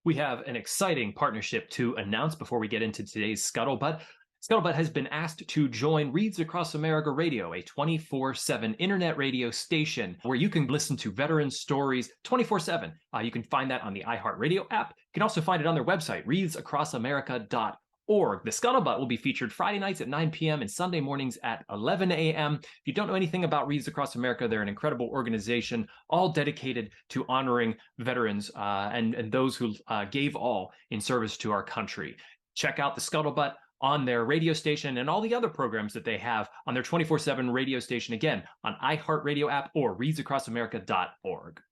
We have an exciting partnership to announce before we get into today's Scuttlebutt. Scuttlebutt has been asked to join Reads Across America Radio, a 24/7 internet radio station where you can listen to veteran stories 24/7. You can find that on the iHeartRadio app. You can also find it on their website, readsacrossamerica.org. The Scuttlebutt will be featured Friday nights at 9 p.m. and Sunday mornings at 11 a.m. If you don't know anything about Reads Across America, they're an incredible organization, all dedicated to honoring veterans and those who gave all in service to our country. Check out the Scuttlebutt on their radio station and all the other programs that they have on their 24/7 radio station, again, on iHeartRadio app or readsaccrossamerica.org.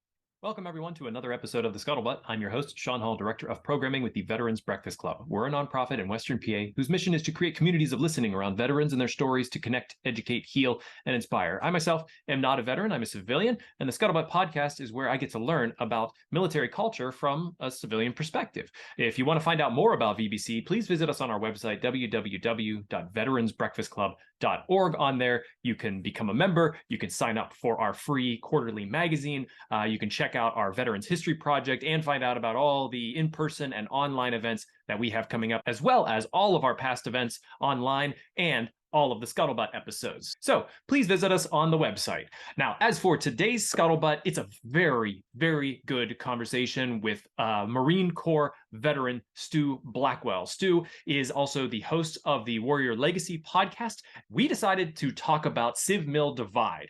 Welcome, everyone, to another episode of The Scuttlebutt. I'm your host, Sean Hall, Director of Programming with the Veterans Breakfast Club. We're a nonprofit in Western PA whose mission is to create communities of listening around veterans and their stories to connect, educate, heal, and inspire. I myself am not a veteran. I'm a civilian, and the Scuttlebutt podcast is where I get to learn about military culture from a civilian perspective. If you want to find out more about VBC, please visit us on our website, www.veteransbreakfastclub.org. On there, you can become a member. You can sign up for our free quarterly magazine. You can check out our Veterans History Project and find out about all the in-person and online events that we have coming up, as well as all of our past events online and all of the Scuttlebutt episodes. So please visit us on the website. Now, as for today's Scuttlebutt, it's a very, very good conversation with Marine Corps veteran Stew Blackwell. Stew is also the host of the Warrior Legacy podcast. We decided to talk about Civ Mil Divide.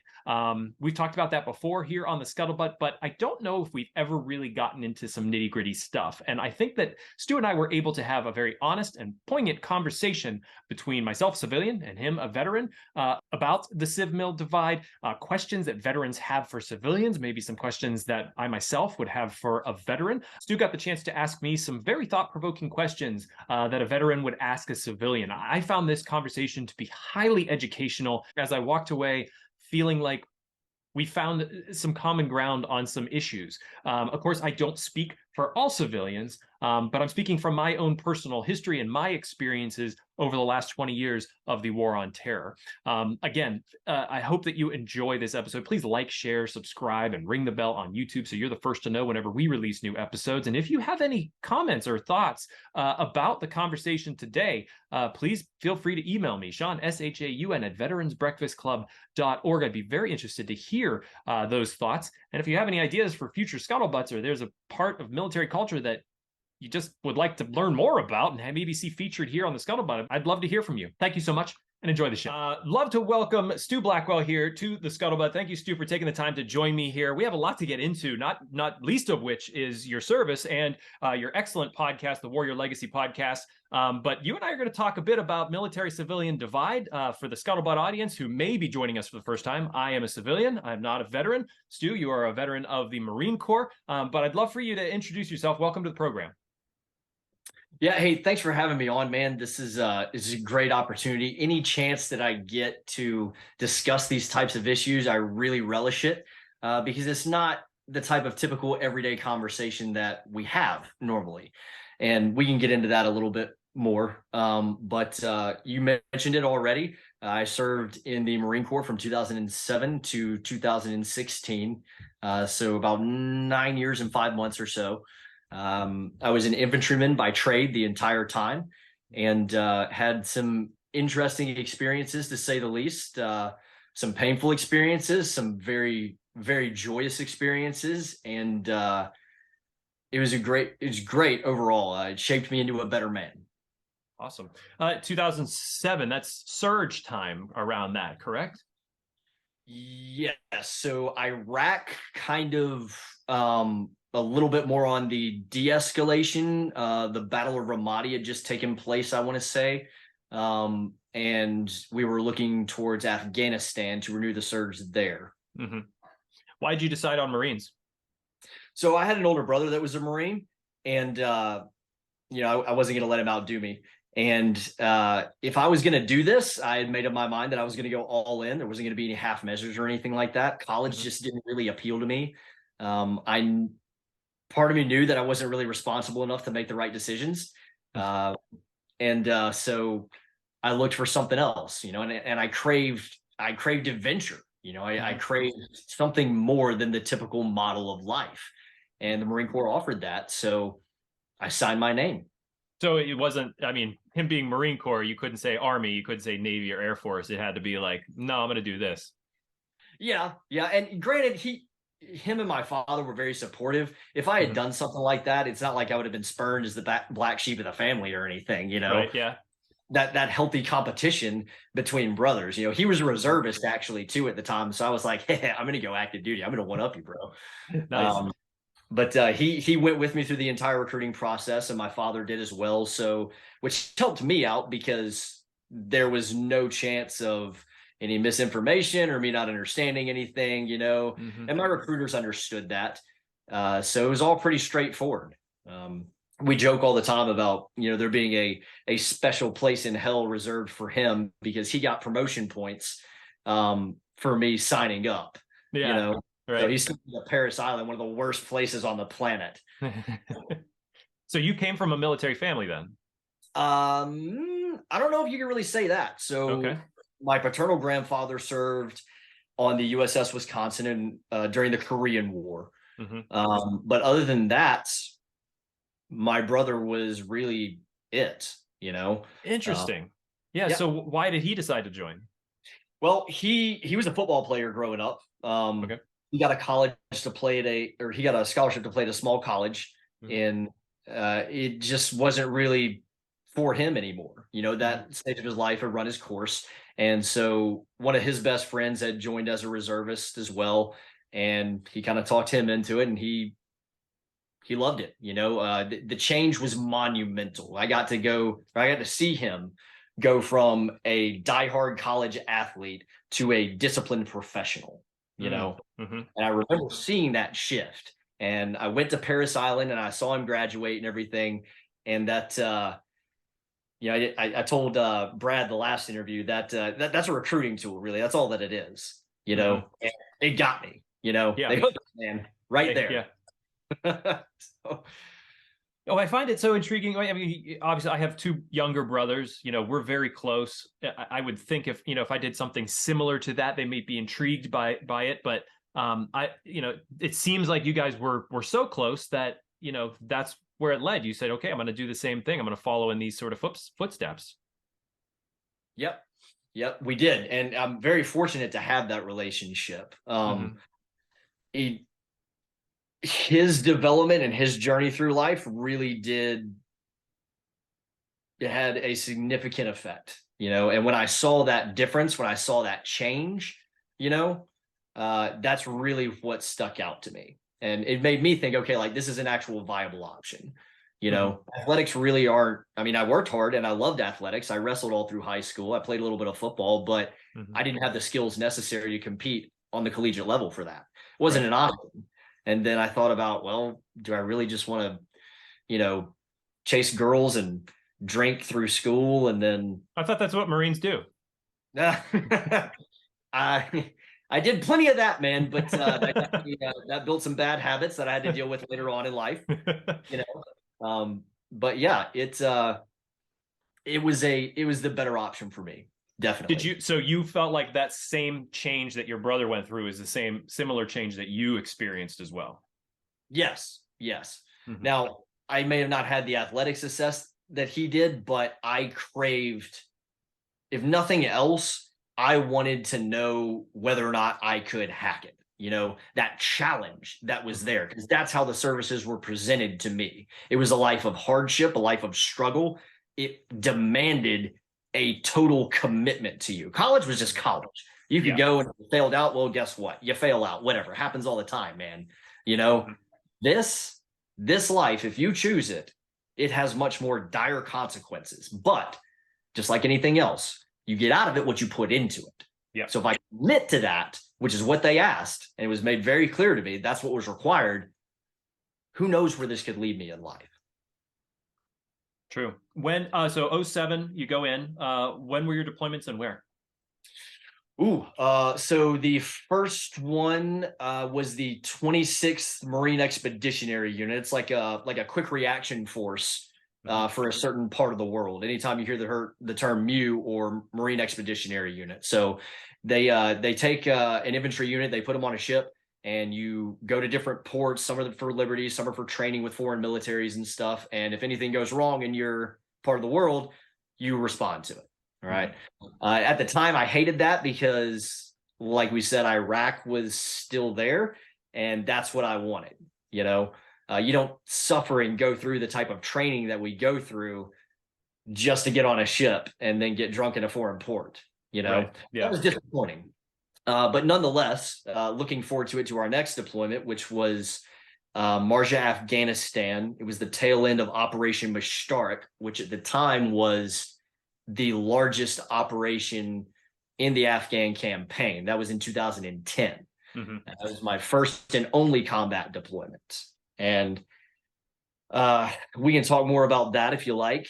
We've talked about that before here on the Scuttlebutt, but I don't know if we've ever really gotten into some nitty-gritty stuff. And I think that Stu and I were able to have a very honest and poignant conversation between myself, civilian, and him, a veteran, about the Civ Mil Divide, questions that veterans have for civilians, maybe some questions that I myself would have for a veteran. Stu got the chance to ask me some very thought-provoking questions that a veteran would ask a civilian. I found this conversation to be highly educational as I walked away feeling like we found some common ground on some issues. Of course, I don't speak for all civilians, but I'm speaking from my own personal history and my experiences over the last 20 years of the War on Terror. Again, I hope that you enjoy this episode. Please like, share, subscribe, and ring the bell on YouTube so you're the first to know whenever we release new episodes. And if you have any comments or thoughts about the conversation today, please feel free to email me, Sean, SHAUN, at veteransbreakfastclub.org. I'd be very interested to hear those thoughts. And if you have any ideas for future Scuttlebutts, or there's a part of military culture that you just would like to learn more about and have maybe see featured here on the Scuttlebutt, I'd love to hear from you. Thank you so much and enjoy the show. Love to welcome Stew Blackwell here to the Scuttlebutt. Thank you, Stew, for taking the time to join me here. We have a lot to get into, not least of which is your service and your excellent podcast, the Warrior Legacy podcast. But you and I are going to talk a bit about military-civilian divide for the Scuttlebutt audience who may be joining us for the first time. I am a civilian. I'm not a veteran. Stew, you are a veteran of the Marine Corps. But I'd love for you to introduce yourself. Welcome to the program. Yeah, hey, thanks for having me on, man. This is a great opportunity. Any chance that I get to discuss these types of issues, I really relish it because it's not the type of typical everyday conversation that we have normally. And we can get into that a little bit more. But you mentioned it already. I served in the Marine Corps from 2007 to 2016. So about 9 years and 5 months or so. I was an infantryman by trade the entire time and had some interesting experiences, to say the least, some painful experiences, some very, very joyous experiences. And it was great overall. It shaped me into a better man. Awesome. 2007, that's surge time around that, correct? Yes. So Iraq kind of a little bit more on the de-escalation. The Battle of Ramadi had just taken place, I want to say. And we were looking towards Afghanistan to renew the surge there. Mm-hmm. Why did you decide on Marines? So I had an older brother that was a Marine, and I wasn't going to let him outdo me. And if I was going to do this, I had made up my mind that I was going to go all in. There wasn't going to be any half measures or anything like that. College just didn't really appeal to me. Part of me knew that I wasn't really responsible enough to make the right decisions. So I looked for something else, and I craved adventure. I craved something more than the typical model of life. And the Marine Corps offered that. So I signed my name. So it wasn't, I mean, him being Marine Corps, you couldn't say Army, you couldn't say Navy or Air Force. It had to be like, no, I'm going to do this. Yeah, yeah. And granted, him and my father were very supportive. If I had done something like that, it's not like I would have been spurned as the black sheep of the family or anything, you know. Right? Yeah. That healthy competition between brothers. You know, he was a reservist actually too at the time. So I was like, hey, I'm gonna go active duty. I'm gonna one up you, bro. Nice. But he went with me through the entire recruiting process, and my father did as well. So which helped me out because there was no chance of any misinformation or me not understanding anything, you know. And my recruiters understood that. So it was all pretty straightforward. We joke all the time about, you know, there being a special place in hell reserved for him because he got promotion points for me signing up. Yeah. You know, right. So he's at Paris Island, one of the worst places on the planet. So you came from a military family then? I don't know if you can really say that. So my paternal grandfather served on the USS Wisconsin during the Korean War. But other than that, my brother was really it, you know. Interesting. Yeah. So why did he decide to join? Well, he was a football player growing up. He got a college to play he got a scholarship to play at a small college, and it just wasn't really for him anymore. You know, that stage of his life had run his course. And so one of his best friends had joined as a reservist as well. And he kind of talked him into it, and he loved it. You know, the change was monumental. I got to see him go from a diehard college athlete to a disciplined professional, you know. And I remember seeing that shift. And I went to Paris Island and I saw him graduate and everything. And that, you know, I told Brad the last interview that, that's a recruiting tool, really. That's all that it is, you know. And it got me, you know. They hooked me, man, right there. Yeah. Oh, I find it so intriguing. I mean, obviously, I have two younger brothers. You know, we're very close. I would think if I did something similar to that, they may be intrigued by it. But it seems like you guys were so close that, you know, that's where it led. You said, okay, I'm going to do the same thing. I'm going to follow in these sort of footsteps. Yep, we did, and I'm very fortunate to have that relationship. His development and his journey through life really had a significant effect, you know. And when I saw that difference, when I saw that change, you know, that's really what stuck out to me. And it made me think, okay, like this is an actual viable option. You know, athletics really aren't, I mean, I worked hard and I loved athletics. I wrestled all through high school. I played a little bit of football, but I didn't have the skills necessary to compete on the collegiate level for that. It wasn't an option. And then I thought about, well, do I really just want to, you know, chase girls and drink through school? And then I thought that's what Marines do. I did plenty of that, man, but that built some bad habits that I had to deal with later on in life, you know. But yeah, it was the better option for me. Definitely. So you felt like that same change that your brother went through is the similar change that you experienced as well? Yes. Now, I may have not had the athletic success that he did, but I craved, if nothing else, I wanted to know whether or not I could hack it. You know, that challenge that was there, because that's how the services were presented to me. It was a life of hardship, a life of struggle. It demanded a total commitment to you. College was just college. You could go and failed out. Well, guess what? You fail out, whatever. Happens all the time, man. You know, this life, if you choose it, it has much more dire consequences. But just like anything else, you get out of it what you put into it. Yeah. So if I commit to that, which is what they asked, and it was made very clear to me, that's what was required, who knows where this could lead me in life. True. When so 2007 you go in. When were your deployments and where? So the first one was the 26th Marine Expeditionary Unit. It's like a quick reaction force for a certain part of the world. Anytime you hear the term MU or Marine Expeditionary Unit. So they take an infantry unit, they put them on a ship, and you go to different ports. Some are for liberty, some are for training with foreign militaries and stuff. And if anything goes wrong in your part of the world, you respond to it. All right. At the time, I hated that because, like we said, Iraq was still there, and that's what I wanted. You know, you don't suffer and go through the type of training that we go through just to get on a ship and then get drunk in a foreign port. You know, Right. Yeah. that was disappointing. But nonetheless, looking forward to our next deployment, which was Marja, Afghanistan. It was the tail end of Operation Mushtarak, which at the time was the largest operation in the Afghan campaign. That was in 2010. That was my first and only combat deployment. And we can talk more about that if you like.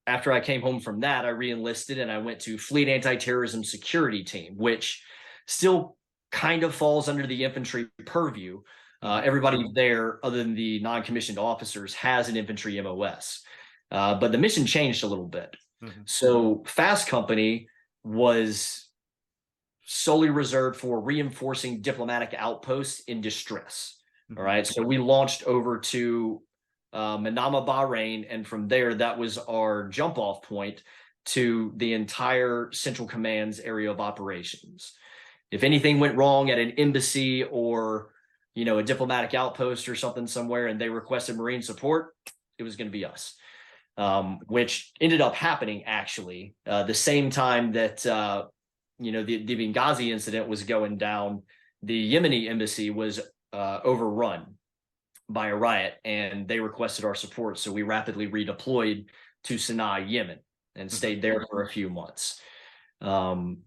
After I came home from that, I re-enlisted and I went to Fleet Anti-Terrorism Security Team, which still kind of falls under the infantry purview. Everybody there, other than the non-commissioned officers, has an infantry MOS. But the mission changed a little bit. So Fast Company was solely reserved for reinforcing diplomatic outposts in distress. All right. So we launched over to Manama, Bahrain, and from there, that was our jump off point to the entire Central Command's area of operations. If anything went wrong at an embassy or, you know, a diplomatic outpost or something somewhere, and they requested Marine support, it was going to be us, which ended up happening actually the same time that you know, the Benghazi incident was going down. The Yemeni embassy was overrun by a riot, and they requested our support. So we rapidly redeployed to Sana'a, Yemen, and stayed there for a few months. And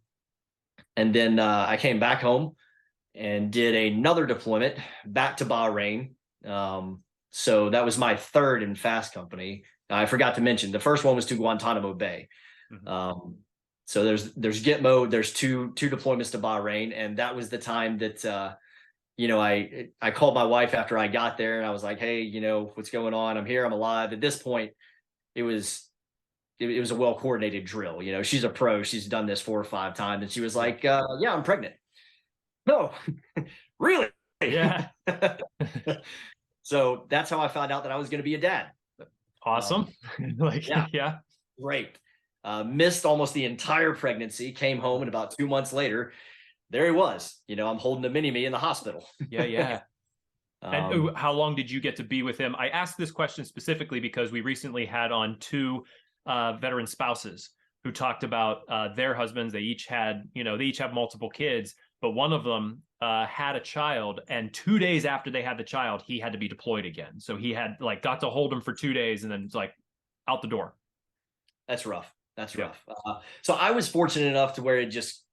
then I came back home and did another deployment back to Bahrain. So that was my third in Fast Company. I forgot to mention the first one was to Guantanamo Bay. So there's Gitmo, there's two deployments to Bahrain, and that was the time that you know, I called my wife after I got there, and I was like, hey, you know, what's going on? I'm here, I'm alive. At this point, it was a well-coordinated drill. You know, she's a pro, she's done this 4 or 5 times, and she was like, yeah, I'm pregnant. No, really? Yeah. So that's how I found out that I was going to be a dad. Awesome. Like, yeah. Great. Missed almost the entire pregnancy, came home, and about 2 months later, there he was. You know, I'm holding a mini-me in the hospital. Yeah. And how long did you get to be with him? I asked this question specifically because we recently had on 2 veteran spouses who talked about their husbands. They each had, you know, they each have multiple kids, but one of them had a child, and 2 days after they had the child, he had to be deployed again. So he had like got to hold him for 2 days and then it's like out the door. That's rough. That's rough. So I was fortunate enough to where it just,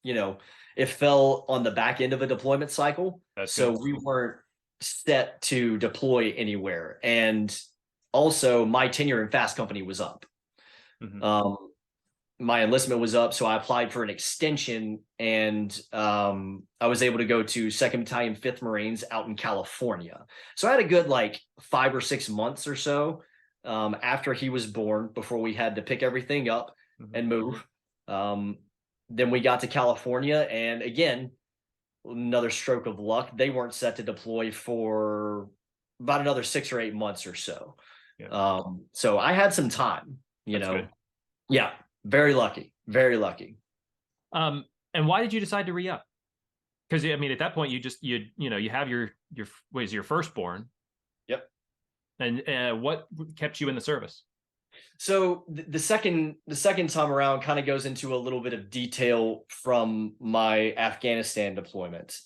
you know, it fell on the back end of a deployment cycle. So we weren't set to deploy anywhere. And also my tenure in Fast Company was up. My enlistment was up, so I applied for an extension, and I was able to go to 2nd Battalion, 5th Marines out in California. So I had a good like 5 or 6 months or so after he was born before we had to pick everything up and move. Then we got to California, and again, another stroke of luck. They weren't set to deploy for about another 6 or 8 months or so. So I had some time, you know. Good. Yeah, very lucky, very lucky. And why did you decide to re-up? Because I mean, at that point, you know, you have your firstborn. Yep. And what kept you in the service? So the second time around kind of goes into a little bit of detail from my Afghanistan deployment.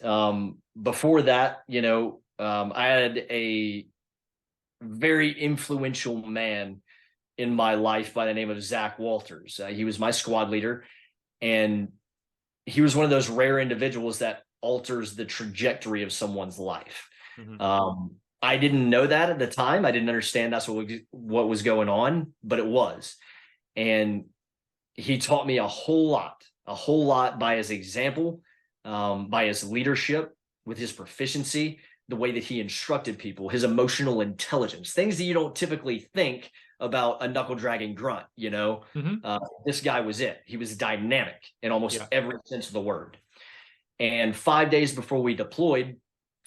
Before that, you know, I had a very influential man in my life by the name of Zach Walters. He was my squad leader, and he was one of those rare individuals that alters the trajectory of someone's life. I didn't know that at the time. I didn't understand that's what was going on, but it was. And he taught me a whole lot by his example, by his leadership, with his proficiency, the way that he instructed people, his emotional intelligence, things that you don't typically think about a knuckle dragging grunt, you know. This guy was it. He was dynamic in almost every sense of the word. And 5 days before we deployed,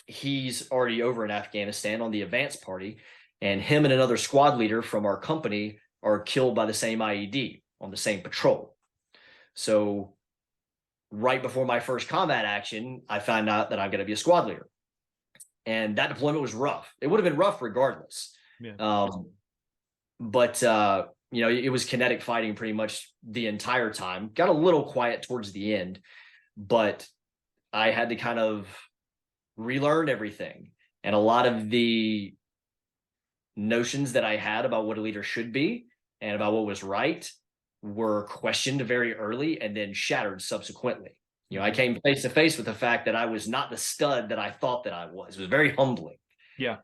he's already over in Afghanistan on the advance party, and him and another squad leader from our company are killed by the same IED on the same patrol. So right before my first combat action, I found out that I'm going to be a squad leader. And that deployment was rough. It would have been rough regardless. Yeah. But it was kinetic fighting pretty much the entire time. Got a little quiet towards the end, but I had to kind of relearn everything. And a lot of the notions that I had about what a leader should be and about what was right were questioned very early and then shattered subsequently. I came face to face with the fact that I was not the stud that I thought that I was. It was very humbling. Yeah.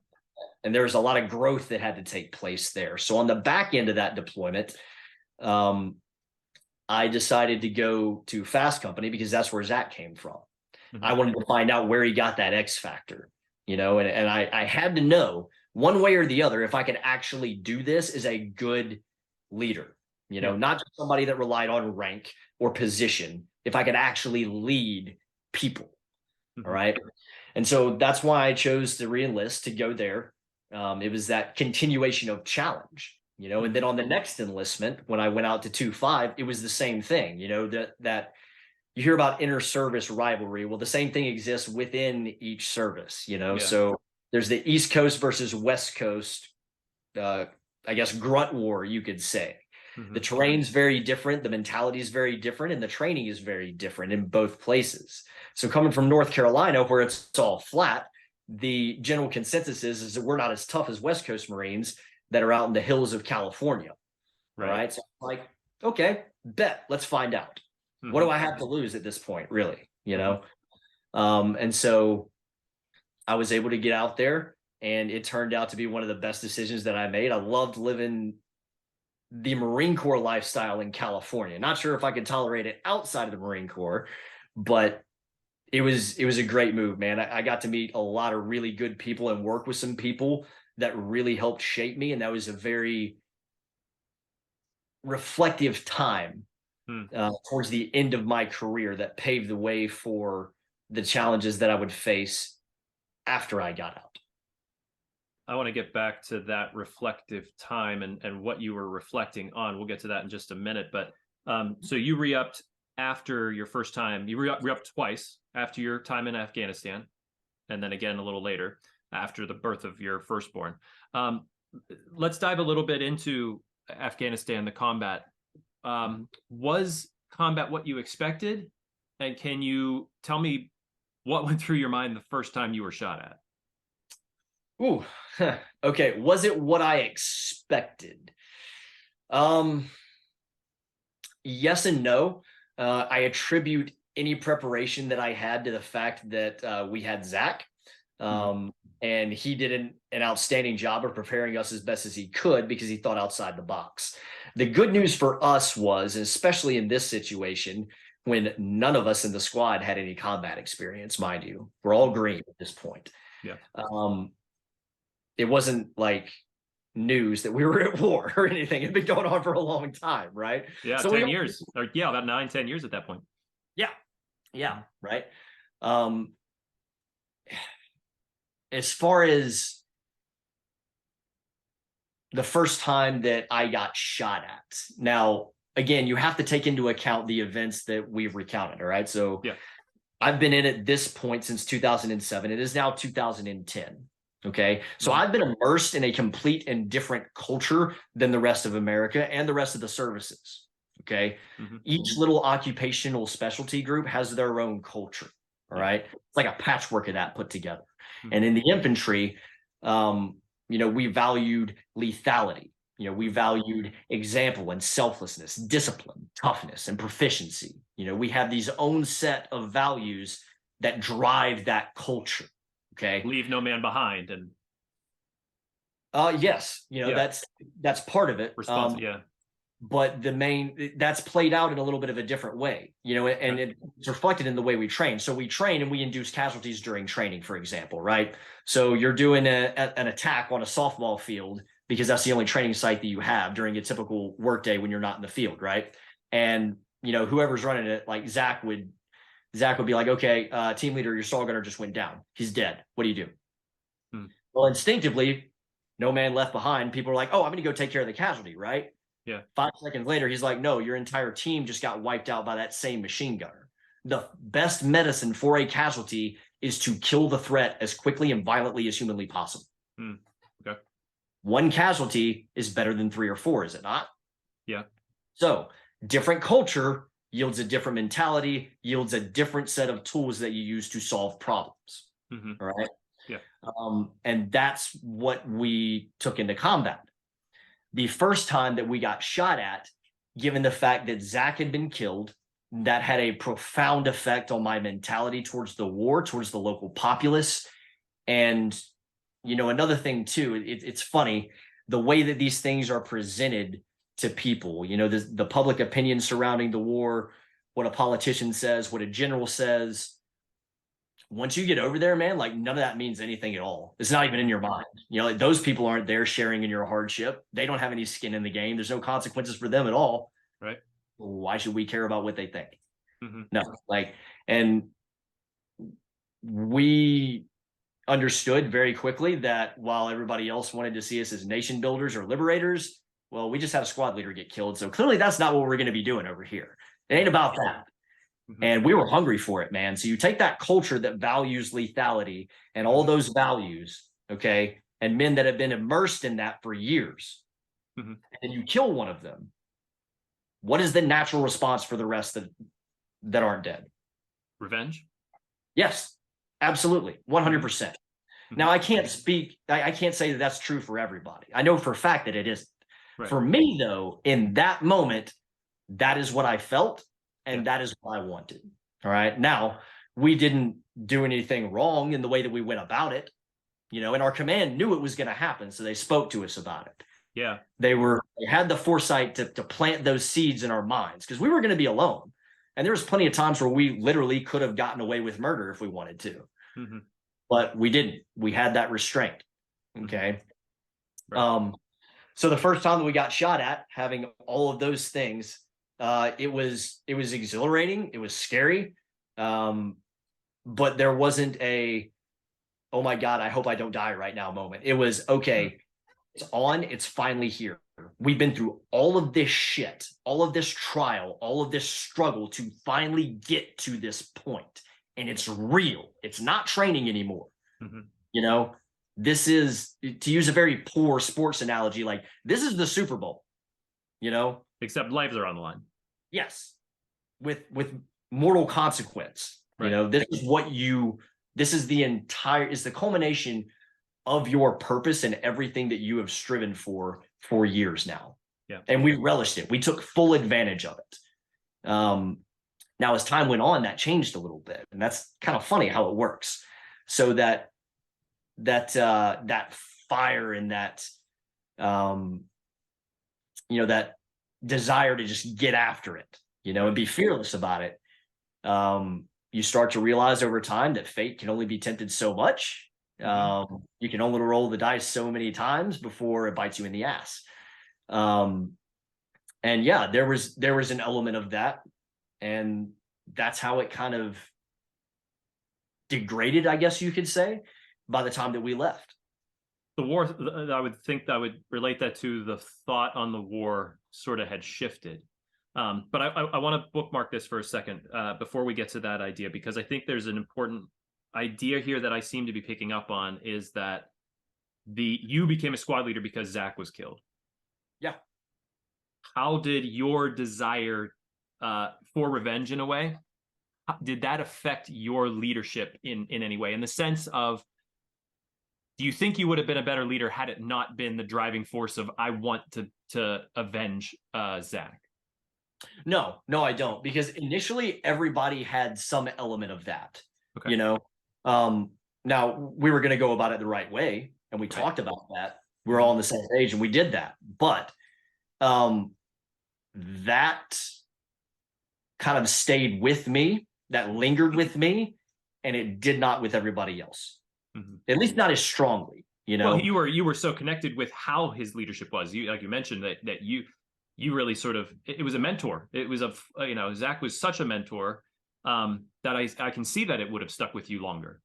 And there was a lot of growth that had to take place there. So on the back end of that deployment, I decided to go to Fast Company because that's where Zach came from. Mm-hmm. I wanted to find out where he got that X factor, and I had to know one way or the other if I could actually do this as a good leader, not just somebody that relied on rank or position, if I could actually lead people. Mm-hmm. All right. And so that's why I chose to re-enlist, to go there. It was that continuation of challenge, and then on the next enlistment, when I went out to 2-5, it was the same thing, that you hear about inter-service rivalry. Well, the same thing exists within each service, so there's the East Coast versus West Coast, I guess, grunt war, you could say. Mm-hmm. The terrain's very different, the mentality is very different, and the training is very different in both places. So coming from North Carolina, where it's all flat, the general consensus is that we're not as tough as West Coast Marines that are out in the hills of California. Right. So I'm like, okay, bet, let's find out. Mm-hmm. What do I have to lose at this point, really? And so I was able to get out there, and it turned out to be one of the best decisions that I made. I loved living the Marine Corps lifestyle in California. Not sure if I could tolerate it outside of the Marine Corps, but it was a great move, man. I got to meet a lot of really good people and work with some people that really helped shape me. And that was a very reflective time towards the end of my career that paved the way for the challenges that I would face after I got out. I want to get back to that reflective time and what you were reflecting on. We'll get to that in just a minute. But so you re-upped after your first time. You re-upped twice after your time in Afghanistan, and then again a little later after the birth of your firstborn. Let's dive a little bit into Afghanistan, the combat. Was combat what you expected? And can you tell me what went through your mind the first time you were shot at? Ooh, okay. Was it what I expected? Yes and no. I attribute any preparation that I had to the fact that we had Zach, and he did an outstanding job of preparing us as best as he could because he thought outside the box. The good news for us was, especially in this situation, when none of us in the squad had any combat experience, mind you, we're all green at this point. Yeah. It wasn't like news that we were at war or anything. It'd been going on for a long time, right? Yeah, so 10 years. Or yeah, about 9-10 years at that point. Yeah, right. As far as the first time that I got shot at, now, again, you have to take into account the events that we've recounted, all right? So yeah. I've been in at this point since 2007. It is now 2010. Okay. So I've been immersed in a complete and different culture than the rest of America and the rest of the services. Okay. Mm-hmm. Each little occupational specialty group has their own culture. All right. It's like a patchwork of that put together. Mm-hmm. And in the infantry, we valued lethality. We valued example and selflessness, discipline, toughness, and proficiency. We have these own set of values that drive that culture. Okay. Leave no man behind. And yes, that's part of it. Yeah. But that's played out in a little bit of a different way, and it's reflected in the way we train. So we train and we induce casualties during training, for example, right? So you're doing an attack on a softball field because that's the only training site that you have during a typical workday when you're not in the field, right? And whoever's running it, like Zach Zach would be like, okay, team leader, your stall gunner just went down. He's dead. What do you do? Hmm. Well, instinctively, no man left behind. People are like, oh, I'm going to go take care of the casualty, right? Yeah. 5 seconds later, he's like, no, your entire team just got wiped out by that same machine gunner. The best medicine for a casualty is to kill the threat as quickly and violently as humanly possible. Hmm. Okay. One casualty is better than 3 or 4, is it not? Yeah. So different culture yields a different mentality, yields a different set of tools that you use to solve problems. Mm-hmm. All right. Yeah. And that's what we took into combat. The first time that we got shot at, given the fact that Zach had been killed, that had a profound effect on my mentality towards the war, towards the local populace. And, you know, another thing too, it's funny, the way that these things are presented to people, you know, the public opinion surrounding the war, what a politician says, what a general says. Once you get over there, man, like none of that means anything at all. It's not even in your mind. You know, like those people aren't there sharing in your hardship. They don't have any skin in the game. There's no consequences for them at all. Right. Why should we care about what they think? Mm-hmm. No, like, and we understood very quickly that while everybody else wanted to see us as nation builders or liberators, well, we just had a squad leader get killed. So clearly that's not what we're going to be doing over here. It ain't about that. Mm-hmm. And we were hungry for it, man. So you take that culture that values lethality and all those values, okay, and men that have been immersed in that for years, and you kill one of them. What is the natural response for the rest that aren't dead? Revenge? Yes, absolutely. 100%. Now, I can't speak, I can't say that that's true for everybody. I know for a fact that it isn't. Right. For me, though, in that moment, that is what I felt. And that is what I wanted. All right. Now, we didn't do anything wrong in the way that we went about it, you know, and our command knew it was going to happen. So they spoke to us about it. Yeah. They had the foresight to plant those seeds in our minds because we were going to be alone. And there was plenty of times where we literally could have gotten away with murder if we wanted to. Mm-hmm. But we didn't. We had that restraint. Okay. Right. So the first time that we got shot at, having all of those things, it was exhilarating. It was scary. But there wasn't a, oh my God, I hope I don't die right now moment. It was, okay, it's on, it's finally here. We've been through all of this shit, all of this trial, all of this struggle to finally get to this point. And it's real. It's not training anymore. Mm-hmm. You know, this is, to use a very poor sports analogy, like this is the Super Bowl, you know? Except lives are on the line. Yes. With mortal consequence. Right. You know, this is the culmination of your purpose and everything that you have striven for years now. Yeah. And we relished it. We took full advantage of it. Now, as time went on, that changed a little bit. And that's kind of funny how it works. So that fire and that, you know, that desire to just get after it, you know, and be fearless about it. You start to realize over time that fate can only be tempted so much. You can only roll the dice so many times before it bites you in the ass. And yeah, there was an element of that. And that's how it kind of degraded, I guess you could say, by the time that we left. The war, I would think that would relate that to the thought on the war sort of had shifted. But I want to bookmark this for a second before we get to that idea, because I think there's an important idea here that I seem to be picking up on, is that you became a squad leader because Zach was killed. Yeah. How did your desire for revenge, in a way, did that affect your leadership in any way? In the sense of, do you think you would have been a better leader had it not been the driving force of, I want to avenge Zach? No, I don't, because initially everybody had some element of that. Okay. You know, now we were going to go about it the right way, and we talked about that. We were all on the same page, and we did that. But that kind of stayed with me, that lingered with me, and it did not with everybody else. Mm-hmm. At least not as strongly, you know. Well, you were so connected with how his leadership was. You, like you mentioned, that you really sort of, it was a mentor. It was you know, Zach was such a mentor. that I can see that it would have stuck with you longer.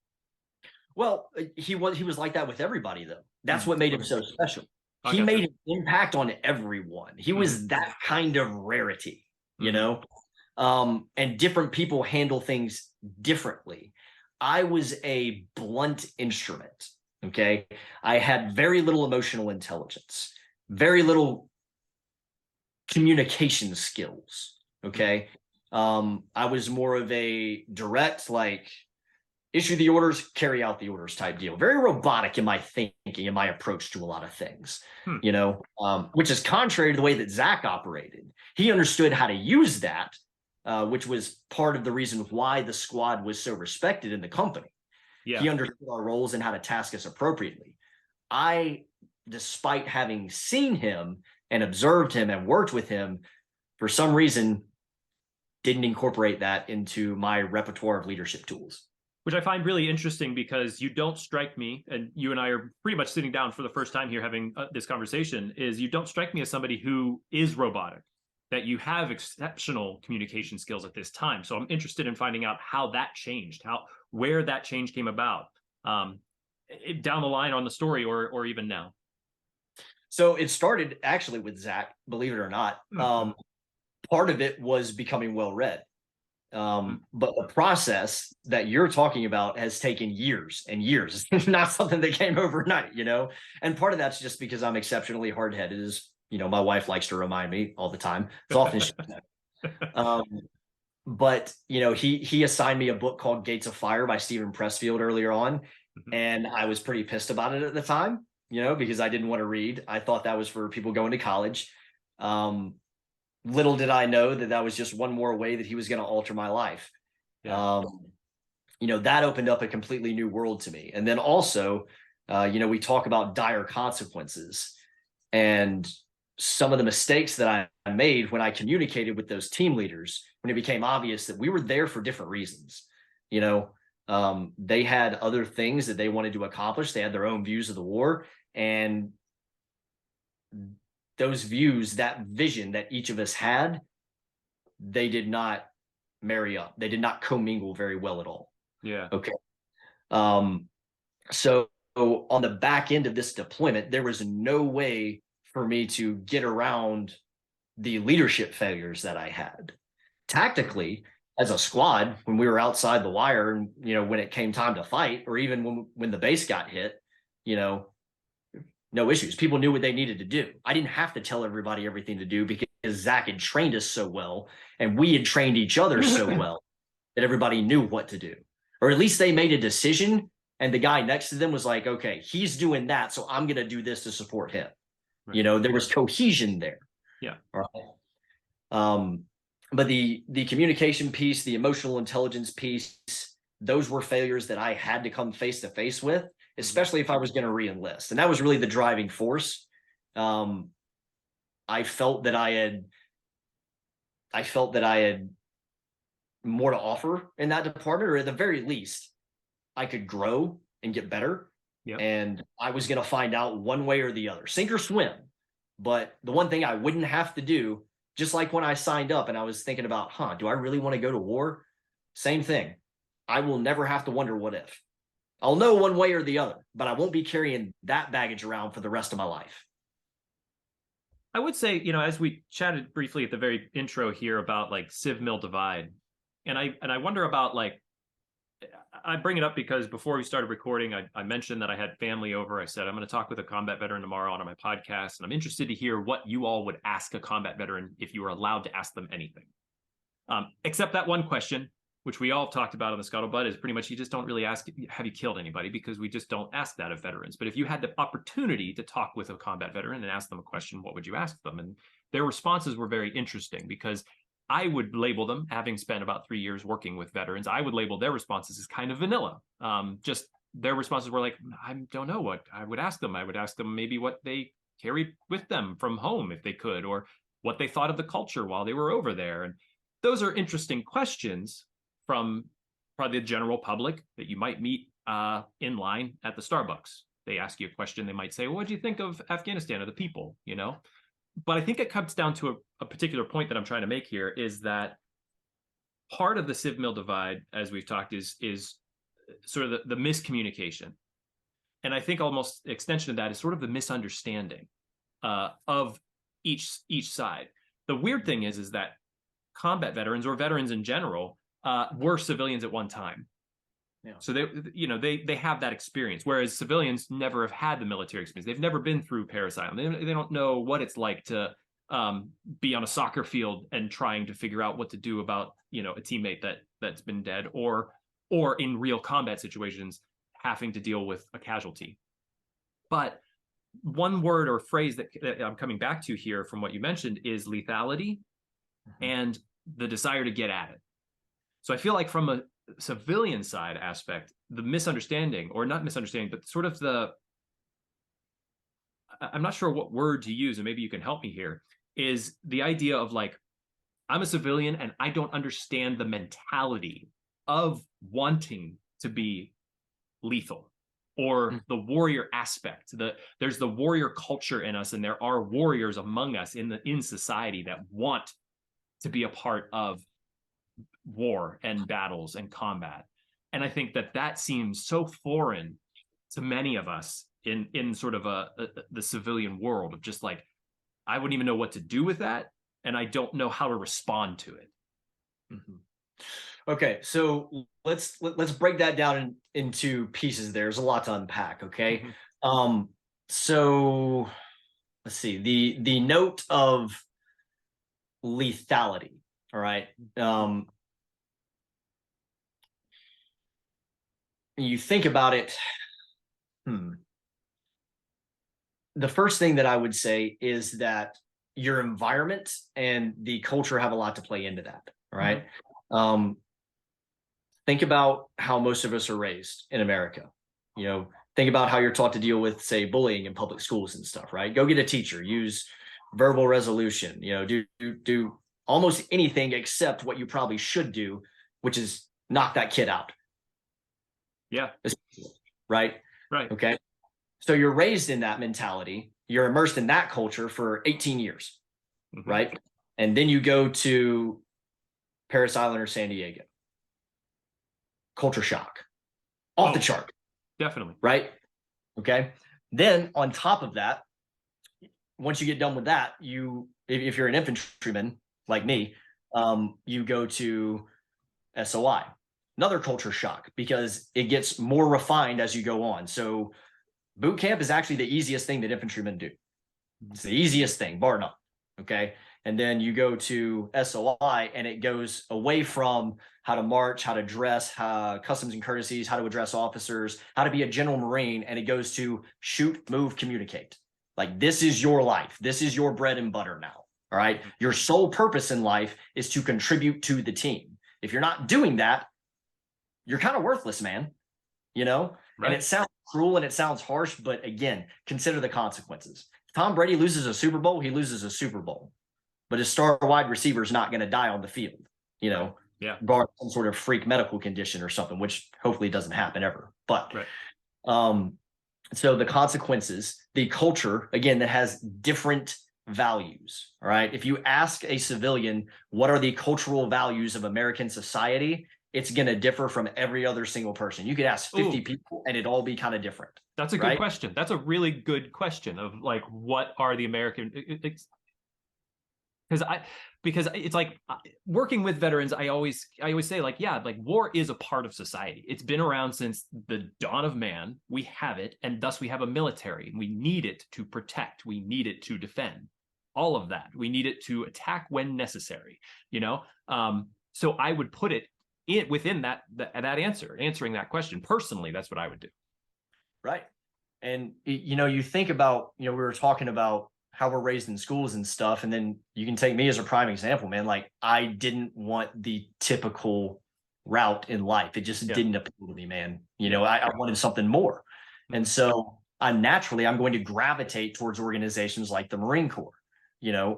Well, he was like that with everybody though. That's what made him so special. I He gotcha. made an impact on everyone. He was that kind of rarity, you know. And different people handle things differently. I was a blunt instrument. Okay. I had very little emotional intelligence, very little communication skills. Okay. I was more of a direct, like, issue the orders, carry out the orders type deal. Very robotic in my thinking and my approach to a lot of things, you know, which is contrary to the way that Zach operated. He understood how to use that, which was part of the reason why the squad was so respected in the company. Yeah. He understood our roles and how to task us appropriately. I, despite having seen him and observed him and worked with him, for some reason, didn't incorporate that into my repertoire of leadership tools. Which I find really interesting because you don't strike me, and you and I are pretty much sitting down for the first time here having this conversation, is you don't strike me as somebody who is robotic, that you have exceptional communication skills at this time. So I'm interested in finding out how that changed, where that change came about, down the line on the story, or even now. So it started actually with Zach, believe it or not. Part of it was becoming well-read. But the process that you're talking about has taken years and years. It's not something that came overnight, you know? And part of that's just because I'm exceptionally hard-headed, as, you know, my wife likes to remind me all the time. It's often but, you know, he assigned me a book called Gates of Fire by Stephen Pressfield earlier on. And I was pretty pissed about it at the time, you know, because I didn't want to read. I thought that was for people going to college. Little did I know that that was just one more way that he was going to alter my life. Yeah. You know, that opened up a completely new world to me. And then also, you know, we talk about dire consequences, and some of the mistakes that I made when I communicated with those team leaders, when it became obvious that we were there for different reasons. You know, they had other things that they wanted to accomplish. They had their own views of the war, and those views, that vision that each of us had, they did not marry up. They did not commingle very well at all. Yeah. Okay. So on the back end of this deployment, there was no way for me to get around the leadership failures that I had. Tactically, as a squad, when we were outside the wire, and, you know, when it came time to fight, or even when the base got hit, you know, no issues. People knew what they needed to do. I didn't have to tell everybody everything to do because Zach had trained us so well, and we had trained each other so well that everybody knew what to do. Or at least they made a decision, and the guy next to them was like, okay, he's doing that, so I'm going to do this to support him. Right. You know, there was cohesion there. Yeah. Right. But the communication piece, the emotional intelligence piece, those were failures that I had to come face to face with, especially if I was going to re-enlist. And that was really the driving force. I felt that I had more to offer in that department, or at the very least, I could grow and get better. Yep. And I was going to find out one way or the other, sink or swim. But the one thing I wouldn't have to do, just like when I signed up and I was thinking about, do I really want to go to war? Same thing. I will never have to wonder what if. I'll know one way or the other, but I won't be carrying that baggage around for the rest of my life. I would say, you know, as we chatted briefly at the very intro here about like Civ Mil Divide, and I wonder about, like, I bring it up because before we started recording, I mentioned that I had family over. I said, I'm going to talk with a combat veteran tomorrow on my podcast, and I'm interested to hear what you all would ask a combat veteran if you were allowed to ask them anything. Except that one question, which we all talked about on the Scuttlebutt, is pretty much you just don't really ask, have you killed anybody? Because we just don't ask that of veterans. But if you had the opportunity to talk with a combat veteran and ask them a question, what would you ask them? And their responses were very interesting, because I would label them, having spent about 3 years working with veterans, I would label their responses as kind of vanilla. Just their responses were like, I don't know what I would ask them. I would ask them maybe what they carried with them from home if they could, or what they thought of the culture while they were over there. And those are interesting questions from probably the general public that you might meet in line at the Starbucks. They ask you a question, they might say, well, what do you think of Afghanistan or the people, you know? But I think it comes down to a particular point that I'm trying to make here, is that part of the civ mil divide, as we've talked, is sort of the miscommunication. And I think almost extension of that is sort of the misunderstanding of each side. The weird thing is that combat veterans or veterans in general were civilians at one time. Yeah. So they have that experience, whereas civilians never have had the military experience. They've never been through Parris Island. They don't know what it's like to be on a soccer field and trying to figure out what to do about a teammate that's been dead, or in real combat situations having to deal with a casualty. But one word or phrase that I'm coming back to here from what you mentioned is lethality and the desire to get at it. So I feel like from a civilian side aspect, the misunderstanding, or not misunderstanding, but sort of I'm not sure what word to use, and maybe you can help me here, is the idea of like, I'm a civilian and I don't understand the mentality of wanting to be lethal, or the warrior aspect. There's the warrior culture in us, and there are warriors among us in society that want to be a part of war and battles and combat. And I think that seems so foreign to many of us in sort of the civilian world, of just like, I wouldn't even know what to do with that, and I don't know how to respond to it. Mm-hmm. Okay, so let's break that down into pieces. There's a lot to unpack. Okay, so let's see, the note of lethality. All right, you think about it. The first thing that I would say is that your environment and the culture have a lot to play into that. Right. Think about how most of us are raised in America. Think about how you're taught to deal with, say, bullying in public schools and stuff, right? Go get a teacher, use verbal resolution, do almost anything except what you probably should do, which is knock that kid out. Yeah. Right. Right. Okay. So you're raised in that mentality. You're immersed in that culture for 18 years. Right. And then you go to Parris Island or San Diego. Culture shock. Off the chart. Definitely. Right. Okay. Then on top of that, once you get done with that, if you're an infantryman like me, you go to SOI. Another culture shock, because it gets more refined as you go on. So boot camp is actually the easiest thing that infantrymen do. It's the easiest thing, bar none. Okay. And then you go to SOI, and it goes away from how to march, how to dress, customs and courtesies, how to address officers, how to be a general Marine. And it goes to shoot, move, communicate. Like, this is your life. This is your bread and butter now. All right. Your sole purpose in life is to contribute to the team. If you're not doing that, you're kind of worthless, man. Right. And it sounds cruel and it sounds harsh, but again, consider the consequences. If Tom Brady loses a Super Bowl, he loses a Super Bowl. But his star wide receiver is not going to die on the field, bar some sort of freak medical condition or something, which hopefully doesn't happen ever. But so the consequences, the culture, again, that has different values. All right. If you ask a civilian, what are the cultural values of American society, it's going to differ from every other single person. You could ask 50 people and it'd all be kind of different. That's a good question. That's a really good question of like, what are the American... Because it's like, working with veterans, I always say, like, yeah, like, war is a part of society. It's been around since the dawn of man. We have it, and thus we have a military. We need it to protect. We need it to defend. All of that. We need it to attack when necessary. So I would put it within that answering that question. Personally, that's what I would do. Right. And you think about, we were talking about how we're raised in schools and stuff. And then you can take me as a prime example, man. Like, I didn't want the typical route in life. It just didn't appeal to me, man. I wanted something more. And so I'm going to gravitate towards organizations like the Marine Corps,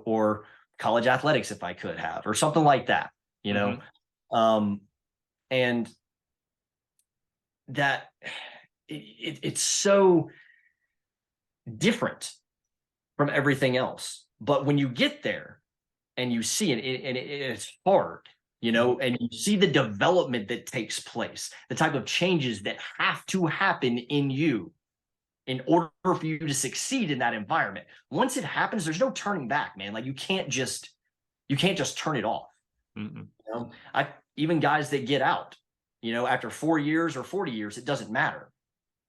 or college athletics, if I could have, or something like that, and that it's so different from everything else. But when you get there and you see it, and it's hard, and you see the development that takes place, the type of changes that have to happen in you in order for you to succeed in that environment. Once it happens, there's no turning back, man. Like you can't just turn it off. Even guys that get out, after 4 years or 40 years, it doesn't matter.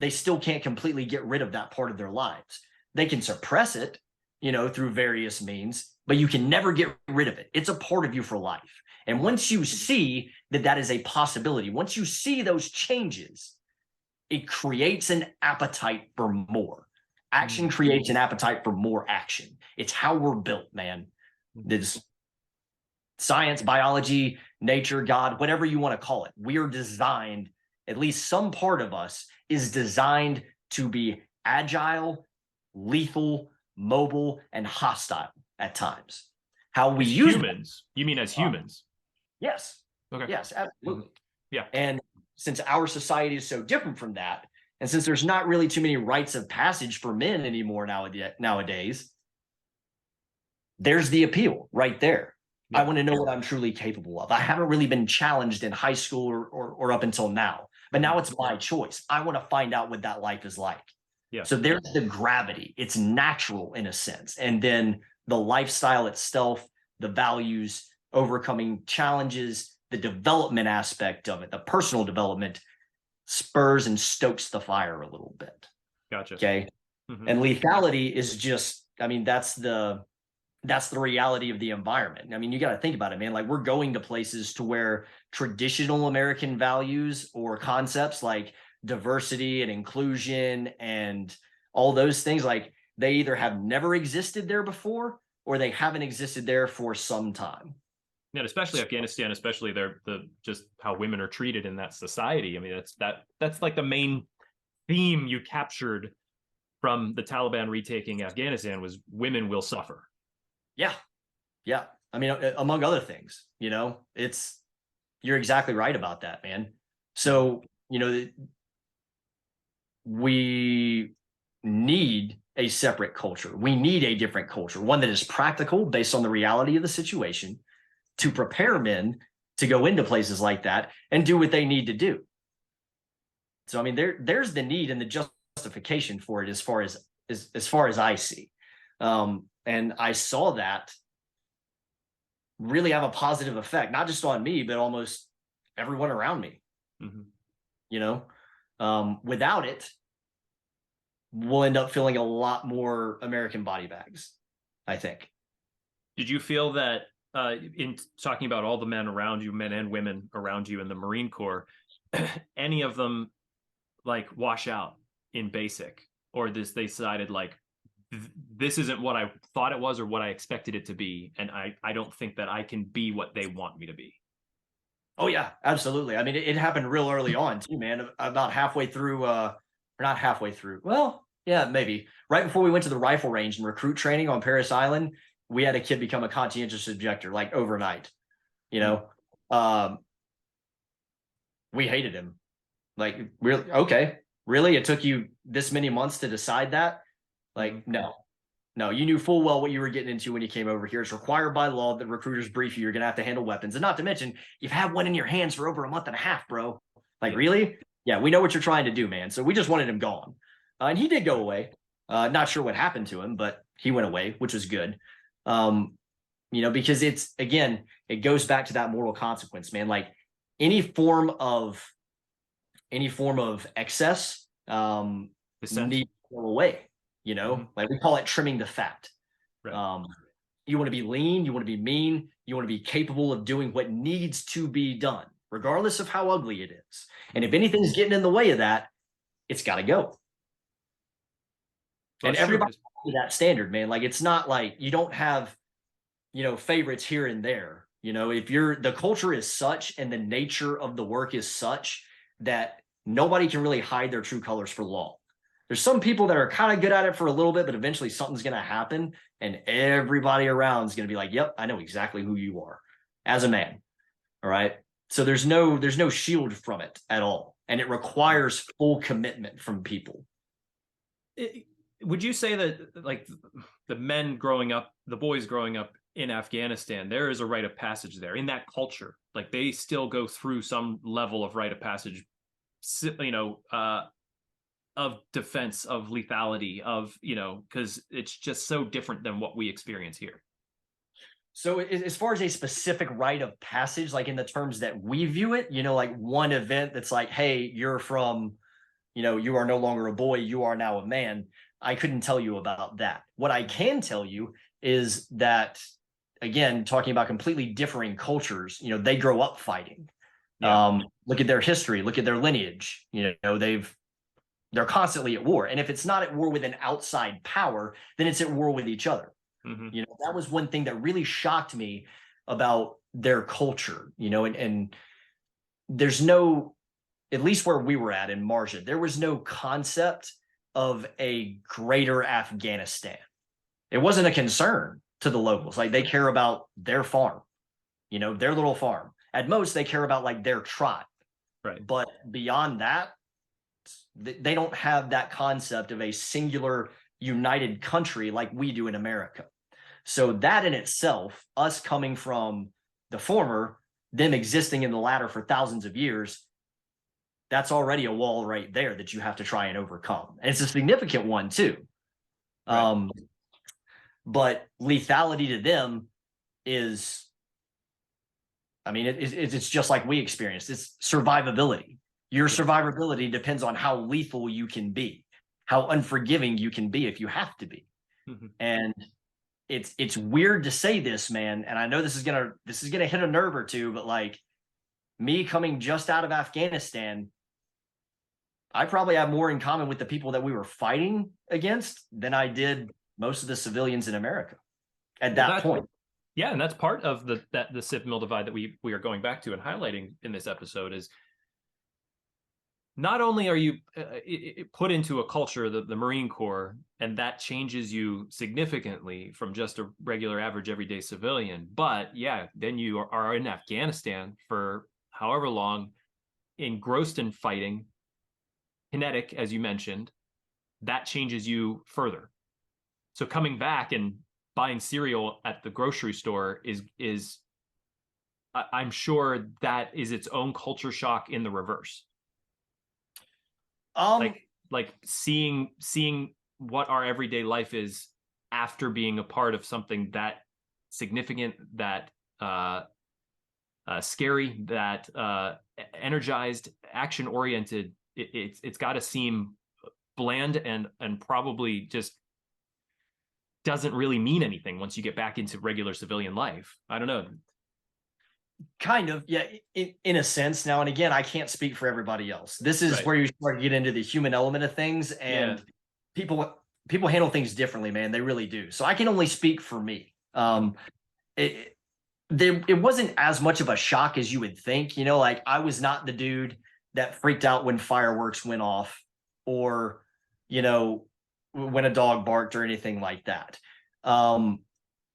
They still can't completely get rid of that part of their lives. They can suppress it, through various means, but you can never get rid of it. It's a part of you for life. And once you see that is a possibility, once you see those changes, it creates an appetite for more. Action creates an appetite for more action. It's how we're built, man. This science, biology, nature, God, whatever you want to call it. We are designed, at least some part of us is designed to be agile, lethal, mobile, and hostile at times. How we use humans. You mean as humans? Yes. Okay. Yes, absolutely. Yeah. And since our society is so different from that, and since there's not really too many rites of passage for men anymore nowadays, there's the appeal right there. Yeah. I want to know what I'm truly capable of. I haven't really been challenged in high school or up until now, but now it's my choice. I want to find out what that life is like. Yeah. So there's the gravity. It's natural in a sense. And then the lifestyle itself, the values, overcoming challenges, the development aspect of it, the personal development spurs and stokes the fire a little bit. Gotcha. Okay. And lethality is just, that's the reality of the environment. You got to think about it, man. Like we're going to places to where traditional American values or concepts like diversity and inclusion and all those things, like they either have never existed there before or they haven't existed there for some time. Yeah, especially Afghanistan, especially the just how women are treated in that society. That's like the main theme you captured from the Taliban retaking Afghanistan was women will suffer. Yeah. Yeah. Among other things, you're exactly right about that, man. So, we need a separate culture. We need a different culture, one that is practical based on the reality of the situation to prepare men to go into places like that and do what they need to do. So, there's the need and the justification for it as far as I see. And I saw that really have a positive effect, not just on me, but almost everyone around me. Without it, we'll end up feeling a lot more American body bags, I think. Did you feel that in talking about all the men around you, men and women around you in the Marine Corps, any of them like wash out in basic, or they decided like, this isn't what I thought it was or what I expected it to be, and I don't think that I can be what they want me to be? Oh yeah, absolutely. It happened real early on too, man. About halfway through, or not halfway through. Well, yeah, maybe right before we went to the rifle range and recruit training on Parris Island, we had a kid become a conscientious objector like overnight. We hated him. Like, really? Okay, really? It took you this many months to decide that? Like, no, you knew full well what you were getting into when you came over here. It's required by law that recruiters brief you. You're going to have to handle weapons. And not to mention, you've had one in your hands for over a month and a half, bro. Like, really? Yeah, we know what you're trying to do, man. So we just wanted him gone. And he did go away. Not sure what happened to him, but he went away, which was good. Because it goes back to that moral consequence, man. Like any form of excess needs to go away. Like we call it trimming the fat. Right. You want to be lean, you want to be mean, you want to be capable of doing what needs to be done, regardless of how ugly it is. And if anything's getting in the way of that, it's got to go. And everybody's to that standard, man. Like it's not like you don't have, favorites here and there. If the culture is such and the nature of the work is such that nobody can really hide their true colors for long. There's some people that are kind of good at it for a little bit, but eventually something's going to happen and everybody around is going to be like, yep, I know exactly who you are as a man. All right. So there's no shield from it at all. And it requires full commitment from people. Would you say that like the men growing up, the boys growing up in Afghanistan, there is a rite of passage there in that culture. Like they still go through some level of rite of passage, of defense, of lethality, of, because it's just so different than what we experience here. So as far as a specific rite of passage, like in the terms that we view it, like one event that's like, hey, you're from, you are no longer a boy, you are now a man. I couldn't tell you about that. What I can tell you is that, again, talking about completely differing cultures, they grow up fighting. Yeah. Look at their history, look at their lineage. They're constantly at war. And if it's not at war with an outside power, then it's at war with each other. Mm-hmm. That was one thing that really shocked me about their culture, and there's no, at least where we were at in Marja, there was no concept of a greater Afghanistan. It wasn't a concern to the locals. Like they care about their farm, their little farm. At most, they care about like their tribe. Right. But beyond that, they don't have that concept of a singular united country like we do in America. So that in itself, us coming from the former, them existing in the latter for thousands of years, that's already a wall right there that you have to try and overcome. And it's a significant one too. Right. But lethality to them is, I mean, it's just like we experienced. It's survivability. Your survivability depends on how lethal you can be, how unforgiving you can be if you have to be. Mm-hmm. And it's weird to say this, man, and I know this is gonna hit a nerve or two, but like me coming just out of Afghanistan, I probably have more in common with the people that we were fighting against than I did most of the civilians in America at that point. Yeah, and that's part of the civ mil divide that we are going back to and highlighting in this episode is not only are you put into a culture, the Marine Corps, and that changes you significantly from just a regular, average, everyday civilian, but yeah, then you are in Afghanistan for however long, engrossed in fighting, kinetic, as you mentioned, that changes you further. So coming back and buying cereal at the grocery store is I'm sure that is its own culture shock in the reverse. Like seeing what our everyday life is after being a part of something that significant, that scary, that energized, action oriented. It's got to seem bland and probably just doesn't really mean anything once you get back into regular civilian life. I don't know. Kind of, yeah, in a sense. Now and again, I can't speak for everybody else. This is right. Where you start to get into the human element of things, and people handle things differently, man. They really do. So I can only speak for me. It wasn't as much of a shock as you would think. Like I was not the dude that freaked out when fireworks went off, or when a dog barked or anything like that.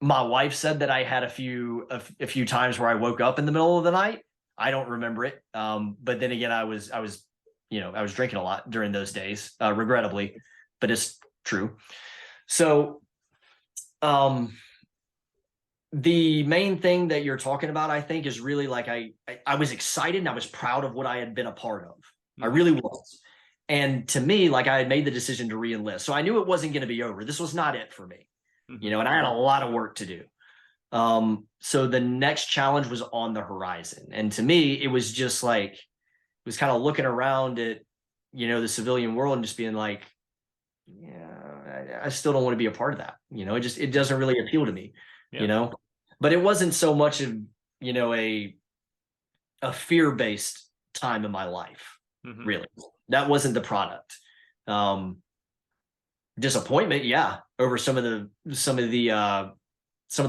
My wife said that I had a few times where I woke up in the middle of the night. I don't remember it. But then again, I was drinking a lot during those days, regrettably, but it's true. So, the main thing that you're talking about, I think, is really like I was excited and I was proud of what I had been a part of. Mm-hmm. I really was. And to me, like I had made the decision to re-enlist. So I knew it wasn't going to be over. This was not it for me. And I had a lot of work to do. So the next challenge was on the horizon. And to me, it was just like, it was kind of looking around at, the civilian world and just being like, yeah, I still don't want to be a part of that. It doesn't really appeal to me, but it wasn't so much of, a fear-based time in my life, really. That wasn't the product. Disappointment, yeah, over some of the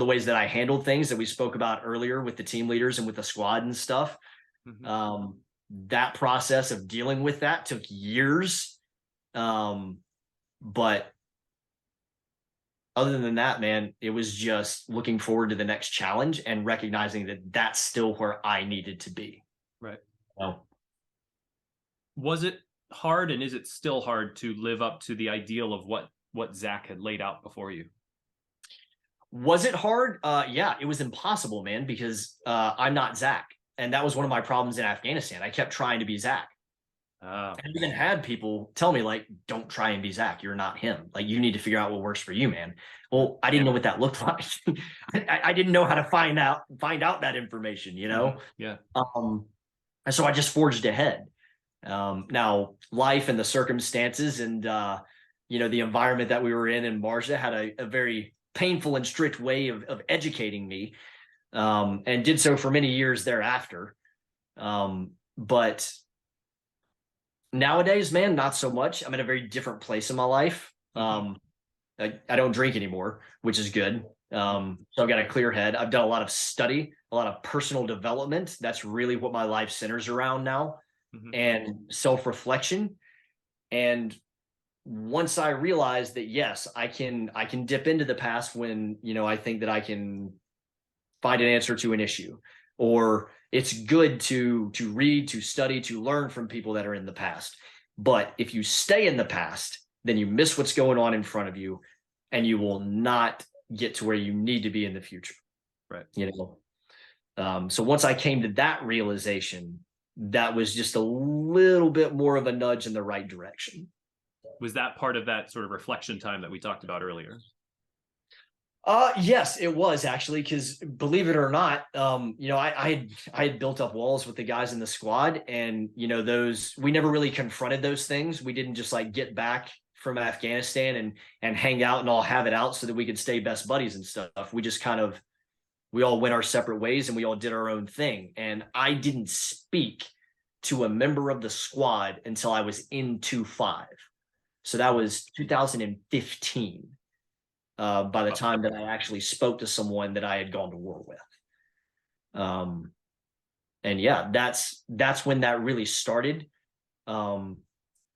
ways that I handled things that we spoke about earlier with the team leaders and with the squad and stuff. Mm-hmm. That process of dealing with that took years. But other than that, man, it was just looking forward to the next challenge and recognizing that that's still where I needed to be. Right. So, was it hard, and is it still hard to live up to the ideal of what Zach had laid out before you? Was it hard? Yeah, it was impossible, man, because I'm not Zach. And that was one of my problems in Afghanistan. I kept trying to be Zach. Oh, I even had people tell me, like, don't try and be Zach. You're not him. Like, you need to figure out what works for you, man. Well, I didn't know what that looked like. I didn't know how to find out that information, you know? Yeah. And so I just forged ahead. Now, life and the circumstances and, the environment that we were in Marja had a very painful and strict way of educating me, and did so for many years thereafter. But nowadays, man, not so much. I'm in a very different place in my life. I don't drink anymore, which is good. So I've got a clear head. I've done a lot of study, a lot of personal development. That's really what my life centers around now, and self-reflection. And once I realized that, yes, I can dip into the past when, I think that I can find an answer to an issue, or it's good to read, to study, to learn from people that are in the past. But if you stay in the past, then you miss what's going on in front of you, and you will not get to where you need to be in the future. Right. So once I came to that realization, that was just a little bit more of a nudge in the right direction. Was that part of that sort of reflection time that we talked about earlier? Yes, it was actually, because believe it or not, I had built up walls with the guys in the squad, and those, we never really confronted those things. We didn't just like get back from Afghanistan and hang out and all have it out so that we could stay best buddies and stuff. We just we all went our separate ways and we all did our own thing. And I didn't speak to a member of the squad until I was in 2-5. So that was 2015. By the time that I actually spoke to someone that I had gone to war with. And yeah, that's when that really started. And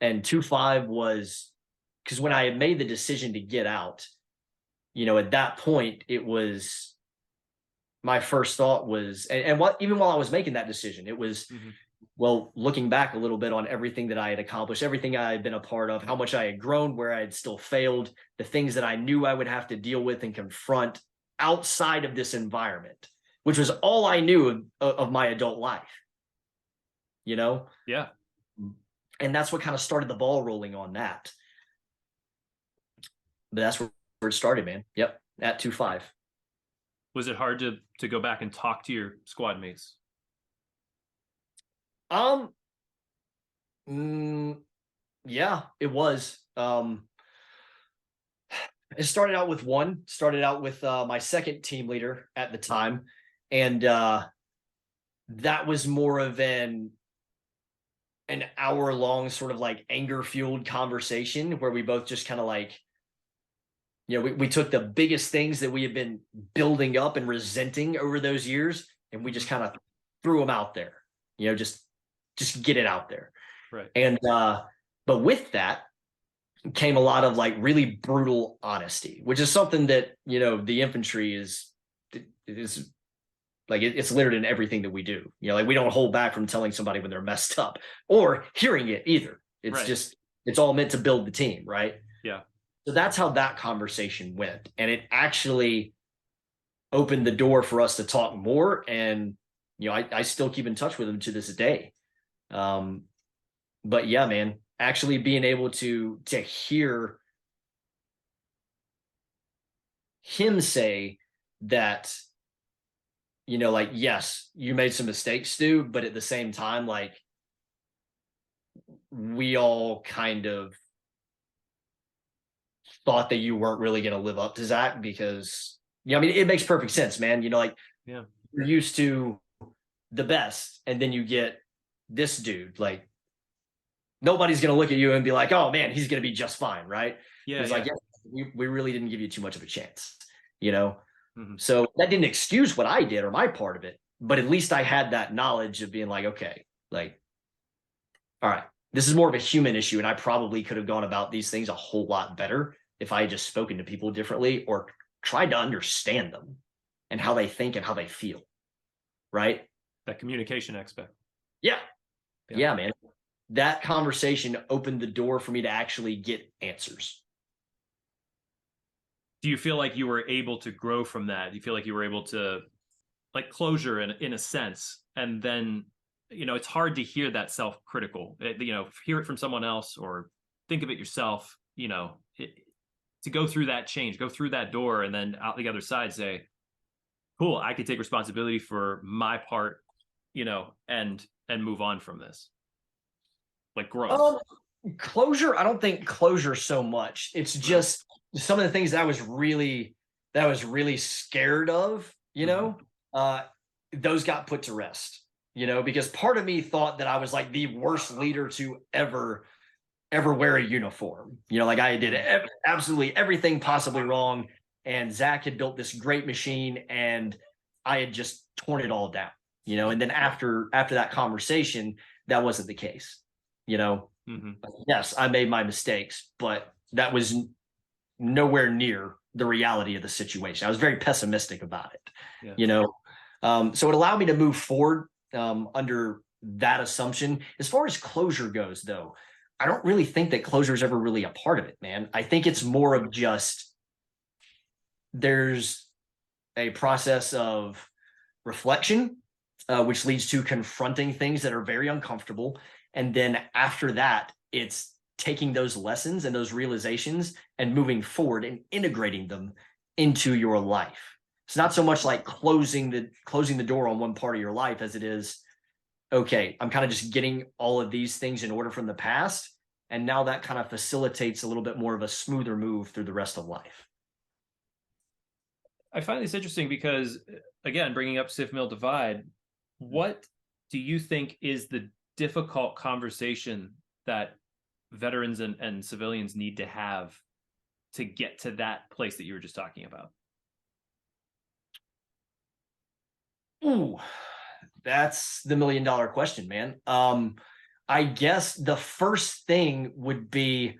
2-5 was, because when I had made the decision to get out, at that point, it was, my first thought was, and what, even while I was making that decision, it was, well, looking back a little bit on everything that I had accomplished, everything I had been a part of, how much I had grown, where I had still failed, the things that I knew I would have to deal with and confront outside of this environment, which was all I knew of my adult life, Yeah. And that's what kind of started the ball rolling on that. But that's where it started, man. Yep. At 2-5. Was it hard to go back and talk to your squad mates? Yeah, it was. It started out with my second team leader at the time. And that was more of an hour-long sort of like anger-fueled conversation where we both just kind of like, we took the biggest things that we had been building up and resenting over those years, and we just kind of threw them out there, just get it out there. Right. And but with that came a lot of like really brutal honesty, which is something that the infantry is like, it's littered in everything that we do. Like, we don't hold back from telling somebody when they're messed up or hearing it either. It's right. just, it's all meant to build the team, right? Yeah. So that's how that conversation went, and it actually opened the door for us to talk more. And I still keep in touch with him to this day. But yeah, man, actually being able to hear him say that, like, yes, you made some mistakes, Stu, but at the same time, like, we all kind of thought that you weren't really going to live up to Zach, because, I mean, it makes perfect sense, man. Like, yeah, you're used to the best, and then you get this dude, like, nobody's going to look at you and be like, oh man, he's going to be just fine. Right. Yeah. He's like, yeah, we really didn't give you too much of a chance, Mm-hmm. So that didn't excuse what I did or my part of it, but at least I had that knowledge of being like, okay, like, all right, this is more of a human issue. And I probably could have gone about these things a whole lot better if I had just spoken to people differently or tried to understand them and how they think and how they feel. Right. That communication aspect. Yeah, man. That conversation opened the door for me to actually get answers. do you feel like you were able to grow from that? Do you feel like you were able to, like, closure in a sense? And then, it's hard to hear that self-critical, hear it from someone else or think of it yourself, to go through that change, go through that door, and then out the other side say, cool, I could take responsibility for my part, and move on from this. Like growth. Closure, I don't think closure so much. It's just some of the things that I was really scared of, those got put to rest, because part of me thought that I was like the worst leader to ever wear a uniform. Like I did absolutely everything possibly wrong, and Zach had built this great machine, and I had just torn it all down. And then after that conversation, that wasn't the case. Yes, I made my mistakes, but that was nowhere near the reality of the situation. I was very pessimistic about it. So it allowed me to move forward under that assumption. As far as closure goes, though, I don't really think that closure is ever really a part of it, man. I think it's more of just there's a process of reflection, which leads to confronting things that are very uncomfortable. And then after that, it's taking those lessons and those realizations and moving forward and integrating them into your life. It's not so much like closing the door on one part of your life as it is, okay, I'm kind of just getting all of these things in order from the past. And now that kind of facilitates a little bit more of a smoother move through the rest of life. I find this interesting because, again, bringing up Civ Mill Divide, what do you think is the difficult conversation that veterans and civilians need to have to get to that place that you were just talking about? Ooh, that's the $1 million question, man. I guess the first thing would be,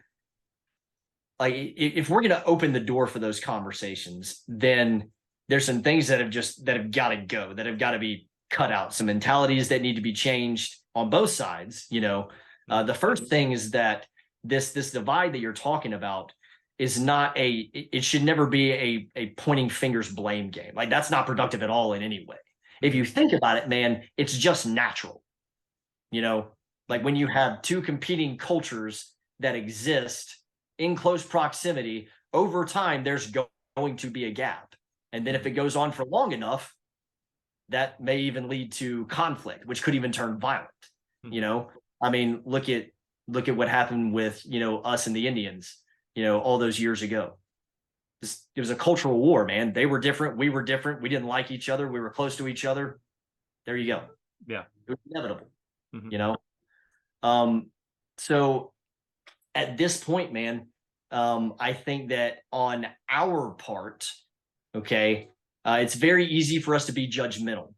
like, if we're going to open the door for those conversations, then there's some things that have got to go, that have got to be cut out, some mentalities that need to be changed on both sides. The first thing is that this divide that you're talking about is not it should never be a pointing fingers blame game. Like, that's not productive at all in any way. If you think about it, man, it's just natural. Like when you have two competing cultures that exist in close proximity, over time, there's going to be a gap. And then if it goes on for long enough, that may even lead to conflict, which could even turn violent. I mean, look at what happened with, us and the Indians, all those years ago. It was a cultural war, man. They were different. We were different. We didn't like each other. We were close to each other. There you go. Yeah. It was inevitable, So at this point, man, I think that on our part, okay, it's very easy for us to be judgmental.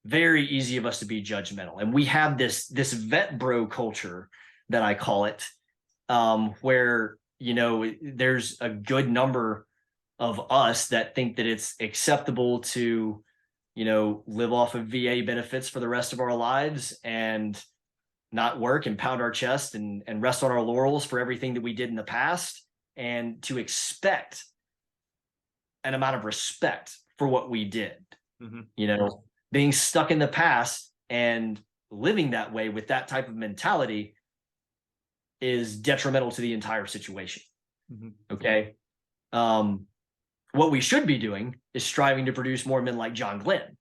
Very easy of us to be judgmental. And we have this vet bro culture that I call it, where, there's a good number of us that think that it's acceptable to, live off of VA benefits for the rest of our lives and not work and pound our chest and rest on our laurels for everything that we did in the past, and to expect an amount of respect for what we did. Being stuck in the past and living that way with that type of mentality is detrimental to the entire situation. Okay. What we should be doing is striving to produce more men like John Glenn.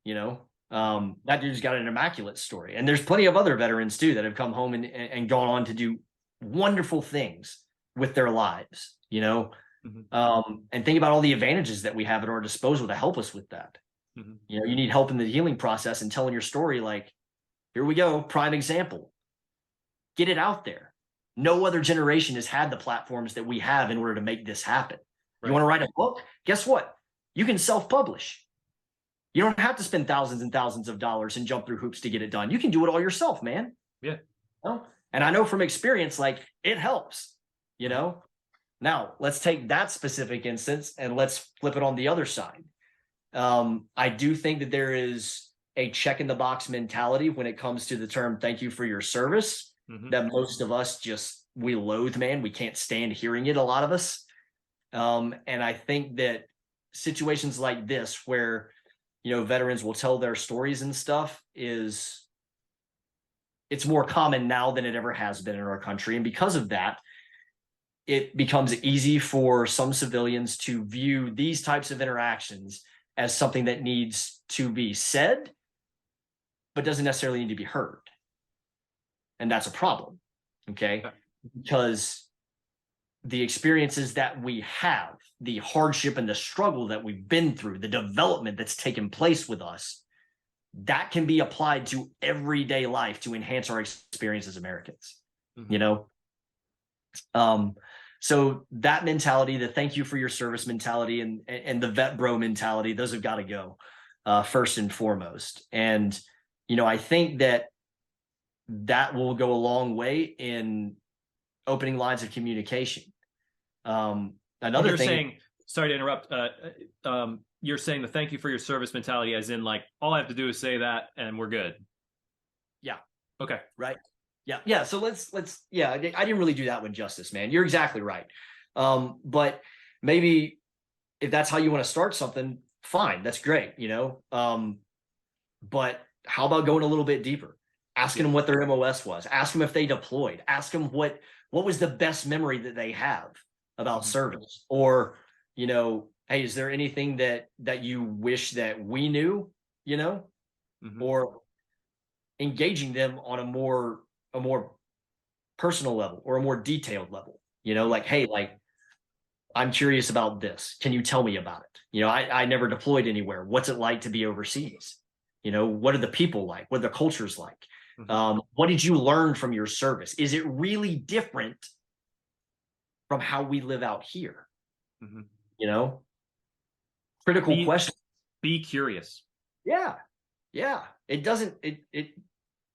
That dude's got an immaculate story. And there's plenty of other veterans too that have come home and gone on to do wonderful things with their lives, and think about all the advantages that we have at our disposal to help us with that. You need help in the healing process and telling your story. Like, here we go. Prime example. Get it out there. No other generation has had the platforms that we have in order to make this happen. Right. You want to write a book? Guess what? You can self-publish. You don't have to spend thousands and thousands of dollars and jump through hoops to get it done. You can do it all yourself, man. Yeah. And I know from experience, like, it helps, Now, let's take that specific instance and let's flip it on the other side. I do think that there is a check in the box mentality when it comes to the term "thank you for your service" that most of us we loathe, man. We can't stand hearing it, a lot of us. And I think that situations like this, where veterans will tell their stories and stuff, it's more common now than it ever has been in our country. And because of that, it becomes easy for some civilians to view these types of interactions as something that needs to be said, but doesn't necessarily need to be heard. And that's a problem, okay? Because the experiences that we have, the hardship and the struggle that we've been through, the development that's taken place with us, that can be applied to everyday life to enhance our experience as Americans, So that mentality, the thank you for your service mentality, and the vet bro mentality, those have got to go first and foremost. And, I think that will go a long way in opening lines of communication. Another thing, saying, sorry to interrupt. You're saying the thank you for your service mentality, as in like, all I have to do is say that and we're good. Yeah. Okay. Right. Yeah. Yeah. So let's, yeah, I didn't really do that one justice, man. You're exactly right. But maybe if that's how you want to start something, fine. That's great. But how about going a little bit deeper? Asking them what their MOS was. Ask them if they deployed. Ask them what was the best memory that they have about service, or, hey, is there anything that you wish that we knew, or engaging them on a more personal level or a more detailed level, like, hey, like, I'm curious about this. Can you tell me about it? I never deployed anywhere. What's it like to be overseas? What are the people like? What are the cultures like? What did you learn from your service? Is it really different from how we live out here? Critical question. Be curious. Yeah. It doesn't,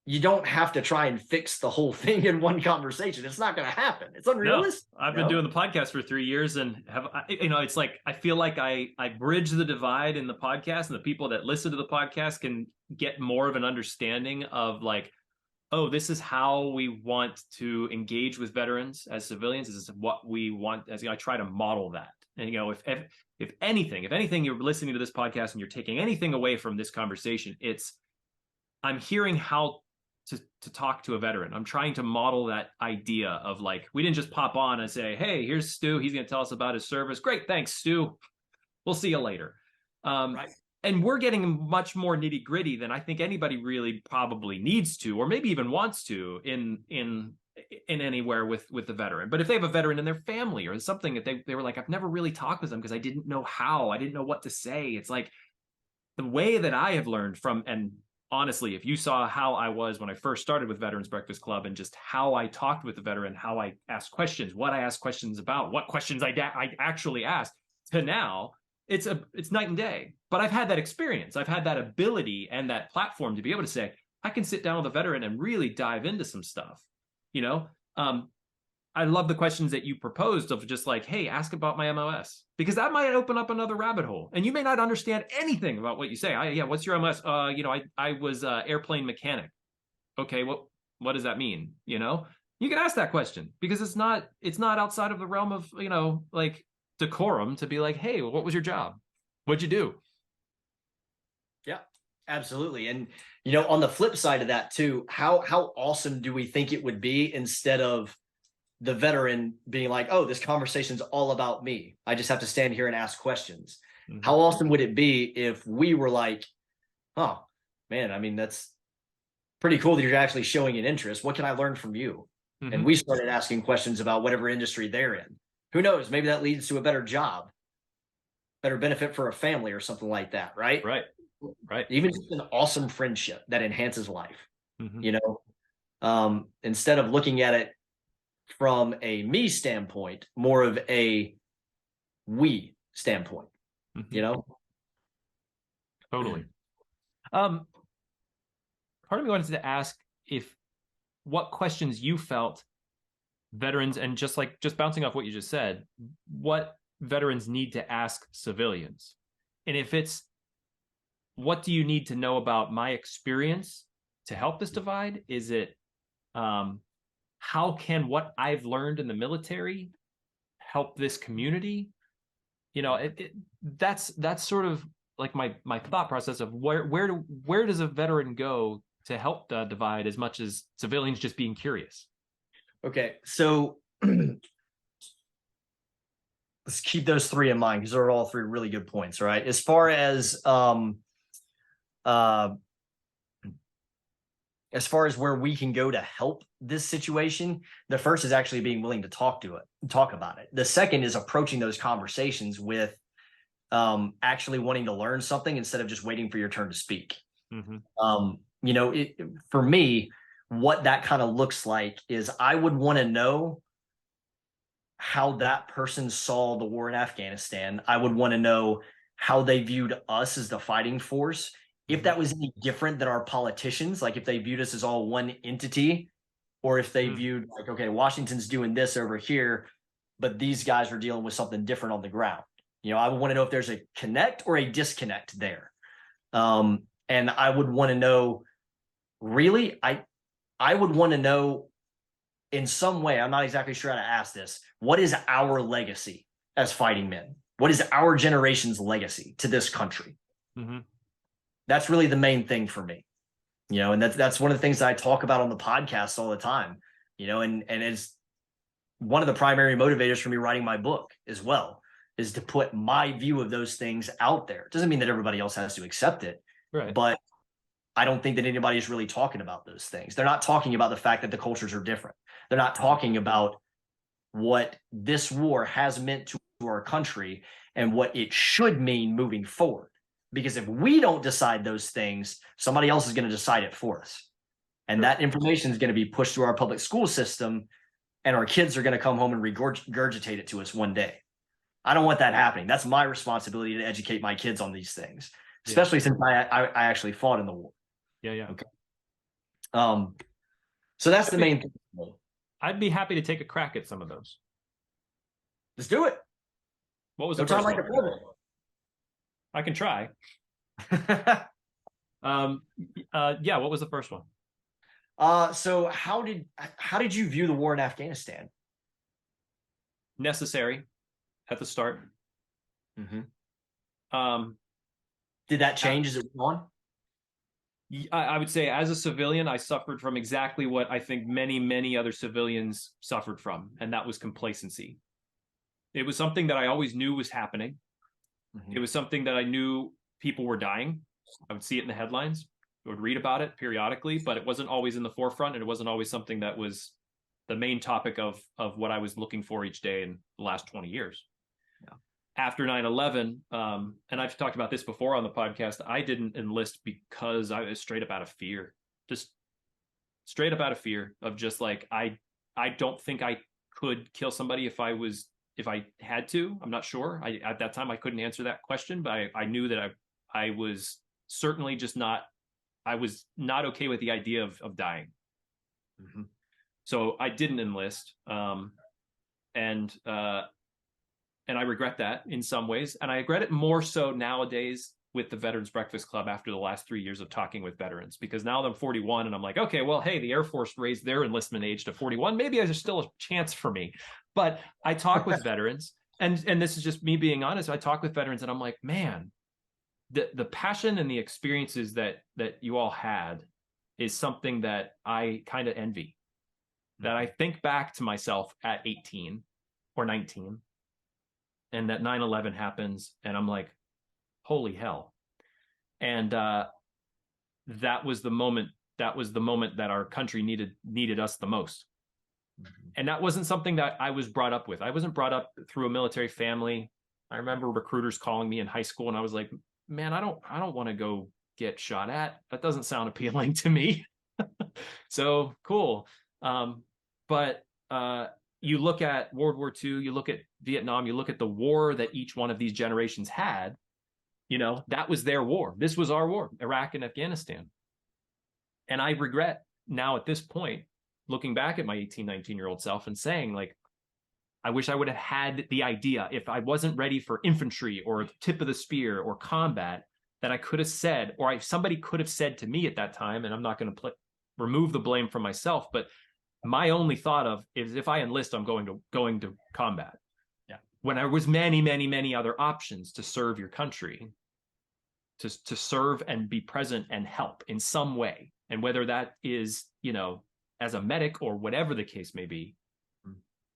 you don't have to try and fix the whole thing in one conversation. It's not going to happen. It's unrealistic. No, I've been doing the podcast for 3 years, and it's like, I feel like I bridge the divide in the podcast, and the people that listen to the podcast can get more of an understanding of like, oh, this is how we want to engage with veterans as civilians. This is what we want. As I try to model that. And if anything, you're listening to this podcast and you're taking anything away from this conversation, it's I'm hearing how to talk to a veteran. I'm trying to model that idea of like, we didn't just pop on and say, hey, here's Stu. He's going to tell us about his service. Great. Thanks, Stu. We'll see you later. Right. And we're getting much more nitty gritty than I think anybody really probably needs to, or maybe even wants to in anywhere with the veteran. But if they have a veteran in their family or something that they were like, I've never really talked with them because I didn't know how, I didn't know what to say. It's like the way that I have learned from, and honestly, if you saw how I was when I first started with Veterans Breakfast Club and just how I talked with the veteran, how I asked questions, what I asked questions about, what questions I actually asked, to now, it's night and day. But I've had that experience. I've had that ability and that platform to be able to say, I can sit down with a veteran and really dive into some stuff. I love the questions that you proposed of just like, hey, ask about my MOS, because that might open up another rabbit hole. And you may not understand anything about what you say. What's your MOS? I was airplane mechanic. Okay, what does that mean? You can ask that question, because it's not outside of the realm of, like decorum to be like, hey, what was your job? What'd you do? Yeah, absolutely. And, on the flip side of that too, how awesome do we think it would be, instead of the veteran being like, oh, this conversation's all about me, I just have to stand here and ask questions. How awesome would it be if we were like, oh man, I mean, that's pretty cool that you're actually showing an interest. What can I learn from you? And we started asking questions about whatever industry they're in. Who knows? Maybe that leads to a better job, better benefit for a family or something like that. Right. Even just an awesome friendship that enhances life, instead of looking at it from a me standpoint, more of a we standpoint, Totally. Part of me wanted to ask what questions you felt veterans, and just bouncing off what you just said, what veterans need to ask civilians. And if it's, what do you need to know about my experience to help this divide? Is it, how can what I've learned in the military help this community? that's sort of like my thought process of where does a veteran go to help divide as much as civilians just being curious. Okay, so let's keep those three in mind because they're all three really good points, right? As far as where we can go to help this situation, the first is actually being willing to talk about it. The second is approaching those conversations with actually wanting to learn something instead of just waiting for your turn to speak. For me, what that kind of looks like is I would want to know how that person saw the war in Afghanistan. I would want to know how they viewed us as the fighting force. If that was any different than our politicians, like if they viewed us as all one entity, or if they viewed like, okay, Washington's doing this over here, but these guys are dealing with something different on the ground. I would want to know if there's a connect or a disconnect there. And I would want to know, really, I would want to know in some way, I'm not exactly sure how to ask this, what is our legacy as fighting men? What is our generation's legacy to this country? That's really the main thing for me, and that's one of the things that I talk about on the podcast all the time, and it's one of the primary motivators for me writing my book as well, is to put my view of those things out there. It doesn't mean that everybody else has to accept it, right? But I don't think that anybody is really talking about those things. They're not talking about the fact that the cultures are different. They're not talking about what this war has meant to our country and what it should mean moving forward. Because if we don't decide those things, somebody else is going to decide it for us. And that information is going to be pushed through our public school system, and our kids are going to come home and regurgitate it to us one day. I don't want that happening. That's my responsibility to educate my kids on these things, especially since I actually fought in the war. Yeah. Okay. So that's the main thing. I'd be happy to take a crack at some of those. Let's do it. What was the first one? I can try. Yeah. What was the first one? So how did you view the war in Afghanistan? Necessary at the start. Did that change as it went on? I would say as a civilian, I suffered from exactly what I think many, many other civilians suffered from, and that was complacency. It was something that I always knew was happening. It was something that I knew people were dying. I would see it in the headlines. I would read about it periodically, but it wasn't always in the forefront, and it wasn't always something that was the main topic of what I was looking for each day in the last 20 years. Yeah. After 9/11, and I've talked about this before on the podcast, I didn't enlist because I was straight up out of fear. Just straight up out of fear of just like, I don't think I could kill somebody if I had to. I'm not sure. At that time I couldn't answer that question, but I knew that I was certainly just not, I was not okay with the idea of dying. So I didn't enlist. And I regret that in some ways. And I regret it more so nowadays with the Veterans Breakfast Club after the last 3 years of talking with veterans, because now I'm 41 and I'm like, okay, well, hey, the Air Force raised their enlistment age to 41. Maybe there's still a chance for me. But I talk with veterans, and this is just me being honest. I talk with veterans and I'm like, man, the passion and the experiences that you all had is something that I kind of envy. That I think back to myself at 18 or 19, and that 9/11 happens, and I'm like, holy hell. And that was the moment that our country needed us the most. And that wasn't something that I was brought up with. I wasn't brought up through a military family. I remember recruiters calling me in high school, and I was like, man, I don't want to go get shot at. That doesn't sound appealing to me. So cool. But you look at World War II, you look at Vietnam, you look at the war that each one of these generations had, that was their war. This was our war, Iraq and Afghanistan. And I regret now at this point, looking back at my 18, 19-year-old self and saying, like, I wish I would have had the idea, if I wasn't ready for infantry or tip of the spear or combat, that I could have said, or somebody could have said to me at that time, and I'm not going to remove the blame from myself, but my only thought of is, if I enlist, I'm going to combat. Yeah. when there was many, many, many other options to serve your country, to serve and be present and help in some way. And whether that is, as a medic or whatever the case may be,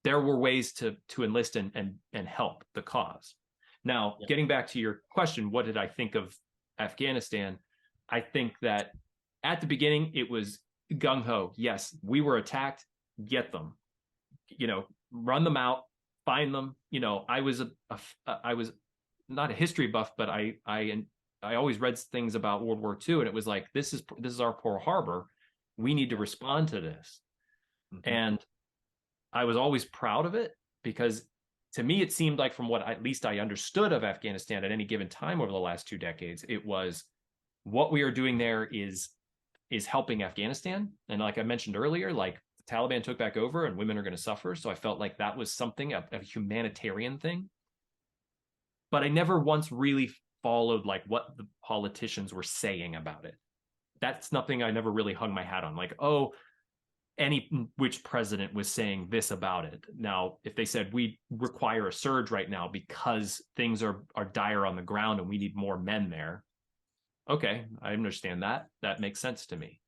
there were ways to enlist and help the cause. Now, getting back to your question, what did I think of Afghanistan? I think that at the beginning, it was gung-ho. Yes, we were attacked, get them, run them out, find them. I was not a history buff, but I always read things about World War II, and it was like, this is our Pearl Harbor. We need to respond to this. Mm-hmm. And I was always proud of it, because to me, it seemed like, from what at least I understood of Afghanistan at any given time over the last 2 decades, it was, what we are doing there is helping Afghanistan. And like I mentioned earlier, like, the Taliban took back over and women are going to suffer. So I felt like that was something, a humanitarian thing. But I never once really followed like what the politicians were saying about it. That's nothing I never really hung my hat on. Like, oh, which president was saying this about it. Now, if they said, we require a surge right now because things are dire on the ground and we need more men there, okay, I understand that. That makes sense to me.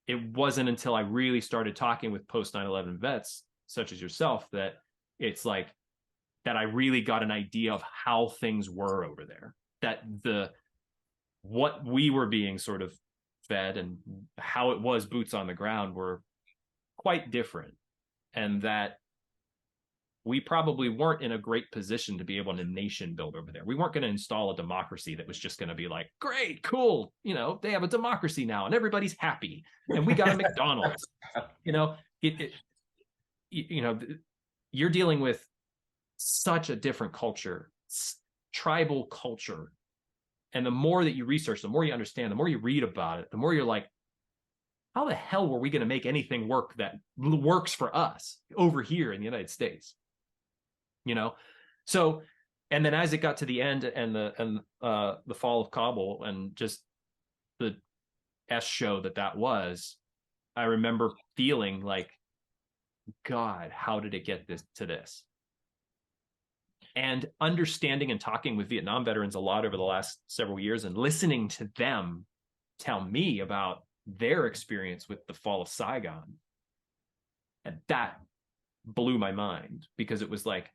It wasn't until I really started talking with post 9/11 vets, such as yourself, that it's like, that I really got an idea of how things were over there. That what we were being sort of fed and how it was boots on the ground were quite different. And that we probably weren't in a great position to be able to nation build over there. We weren't going to install a democracy that was just going to be like, great, cool, they have a democracy now and everybody's happy and we got a McDonald's. You're dealing with such a different culture, tribal culture. And the more that you research, the more you understand, the more you read about it, the more you're like, how the hell were we going to make anything work that works for us over here in the United States? So, and then as it got to the end and the fall of Kabul and just the show that was, I remember feeling like, God, how did it get to this? And understanding and talking with Vietnam veterans a lot over the last several years and listening to them tell me about their experience with the fall of Saigon. And that blew my mind, because it was like,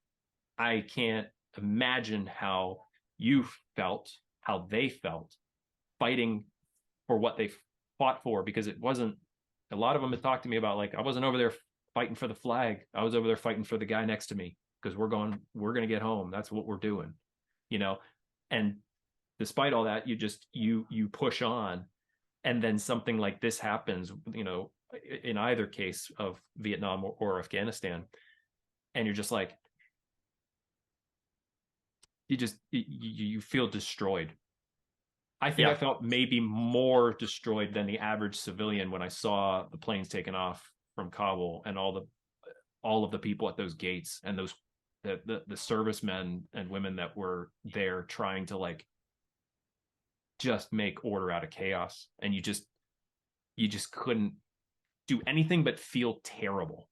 I can't imagine how you felt, how they felt fighting for what they fought for, because it wasn't, a lot of them had talked to me about, like, I wasn't over there fighting for the flag. I was over there fighting for the guy next to me, because we're going to get home. That's what we're doing, and despite all that, you push on. And then something like this happens, in either case of Vietnam or Afghanistan. And you're just like, you feel destroyed. I think I felt maybe more destroyed than the average civilian when I saw the planes taken off from Kabul and all of the people at those gates and those the servicemen and women that were there trying to like just make order out of chaos. And you just couldn't do anything but feel terrible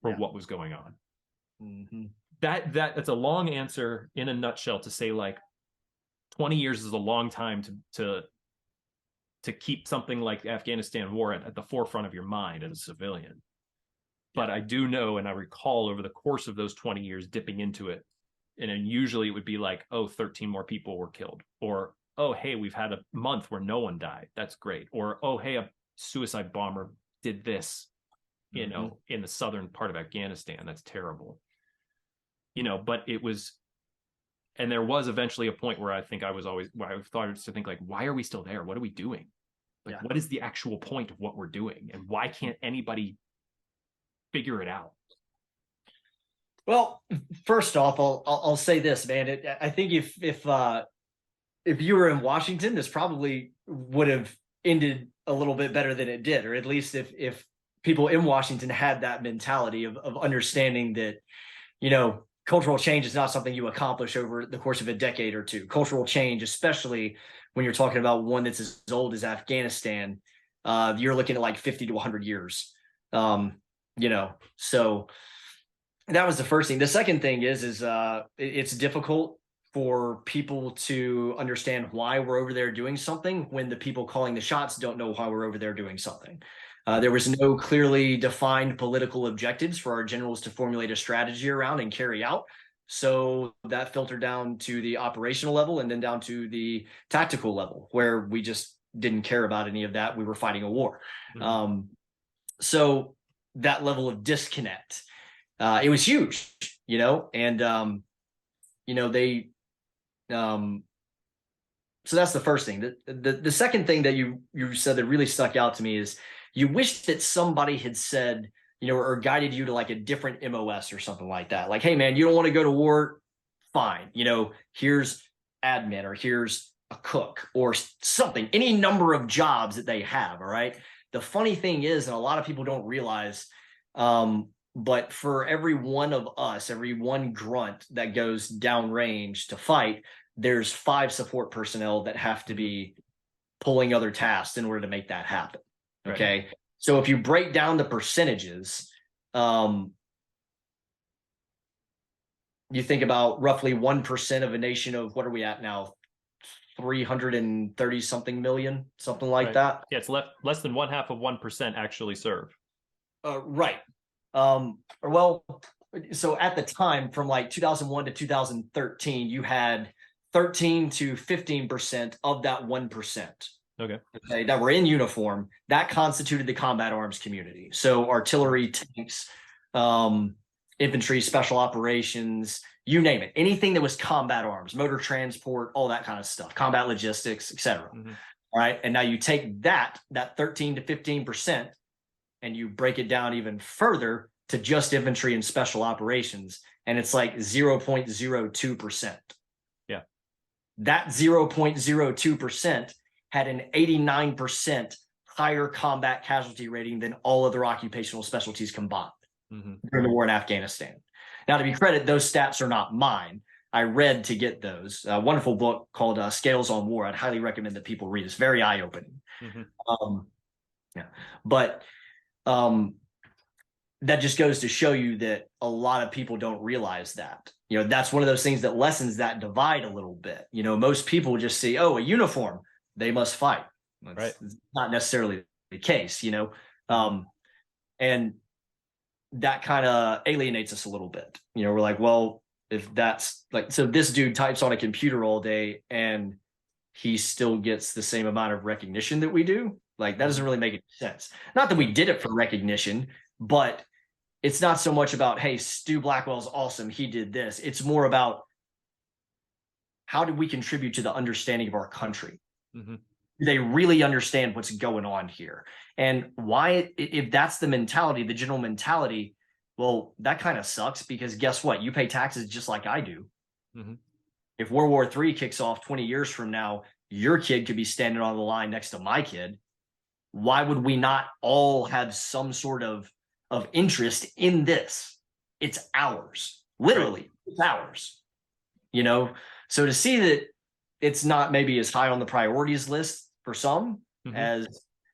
for what was going on. Mm-hmm. That's a long answer in a nutshell to say, like, 20 years is a long time to keep something like the Afghanistan war at the forefront of your mind as a civilian. But I do know, and I recall over the course of those 20 years dipping into it, and then usually it would be like, oh, 13 more people were killed, or, oh, hey, we've had a month where no one died. That's great. Or, oh, hey, a suicide bomber did this, in the southern part of Afghanistan. That's terrible. But it was, and there was eventually a point where I started to think, like, why are we still there? What are we doing? Like, what is the actual point of what we're doing? And why can't anybody figure it out? Well, first off, I'll say this, man. I think if you were in Washington, this probably would have ended a little bit better than it did, or at least if people in Washington had that mentality of understanding that, cultural change is not something you accomplish over the course of a decade or two. Cultural change, especially when you're talking about one that's as old as Afghanistan, you're looking at like 50 to 100 years. So that was the first thing. The second thing is it's difficult for people to understand why we're over there doing something when the people calling the shots don't know why we're over there doing something. There was no clearly defined political objectives for our generals to formulate a strategy around and carry out. So that filtered down to the operational level and then down to the tactical level, where we just didn't care about any of that. We were fighting a war. So that level of disconnect, it was huge, and they so that's the first thing. The second thing that you said that really stuck out to me is you wish that somebody had said, or guided you to like a different MOS or something like that. Like, hey man, you don't want to go to war, fine. Here's admin, or here's a cook, or something, any number of jobs that they have. All right. The funny thing is, and a lot of people don't realize, but for every one of us, every one grunt that goes downrange to fight, there's 5 support personnel that have to be pulling other tasks in order to make that happen. Okay. Right. So if you break down the percentages, you think about roughly 1% of a nation of, what are we at now? 330 something million, something like that. Yeah, it's less than 0.5% actually serve. Right. Well, so at the time, from like 2001 to 2013, you had 13 to 15% of that 1%. Okay, that were in uniform. That constituted the combat arms community. So artillery, tanks, infantry, special operations, you name it. Anything that was combat arms, motor transport, all that kind of stuff, combat logistics, etc. All right. And now you take that 13 to 15%, and you break it down even further to just infantry and special operations, and it's like 0.02%. Yeah. That 0.02% had an 89% higher combat casualty rating than all other occupational specialties combined during the war in Afghanistan. Now, to be credited, those stats are not mine. I read to get those. A wonderful book called Scales on War. I'd highly recommend that people read. It's very eye-opening. But that just goes to show you that a lot of people don't realize that. That's one of those things that lessens that divide a little bit. Most people just see, oh, a uniform, they must fight. Right. It's not necessarily the case, and that kind of alienates us a little bit. We're like, well, if that's like, so this dude types on a computer all day and he still gets the same amount of recognition that we do. Like, that doesn't really make any sense. Not that we did it for recognition, but it's not so much about, hey, Stew Blackwell's awesome, he did this. It's more about, how did we contribute to the understanding of our country? Do they really understand what's going on here? And why, if that's the mentality, the general mentality, well, that kind of sucks, because guess what? You pay taxes just like I do. If World War III kicks off 20 years from now, your kid could be standing on the line next to my kid. Why would we not all have some sort of interest in this? It's ours. Literally, it's ours. So to see that it's not maybe as high on the priorities list for some as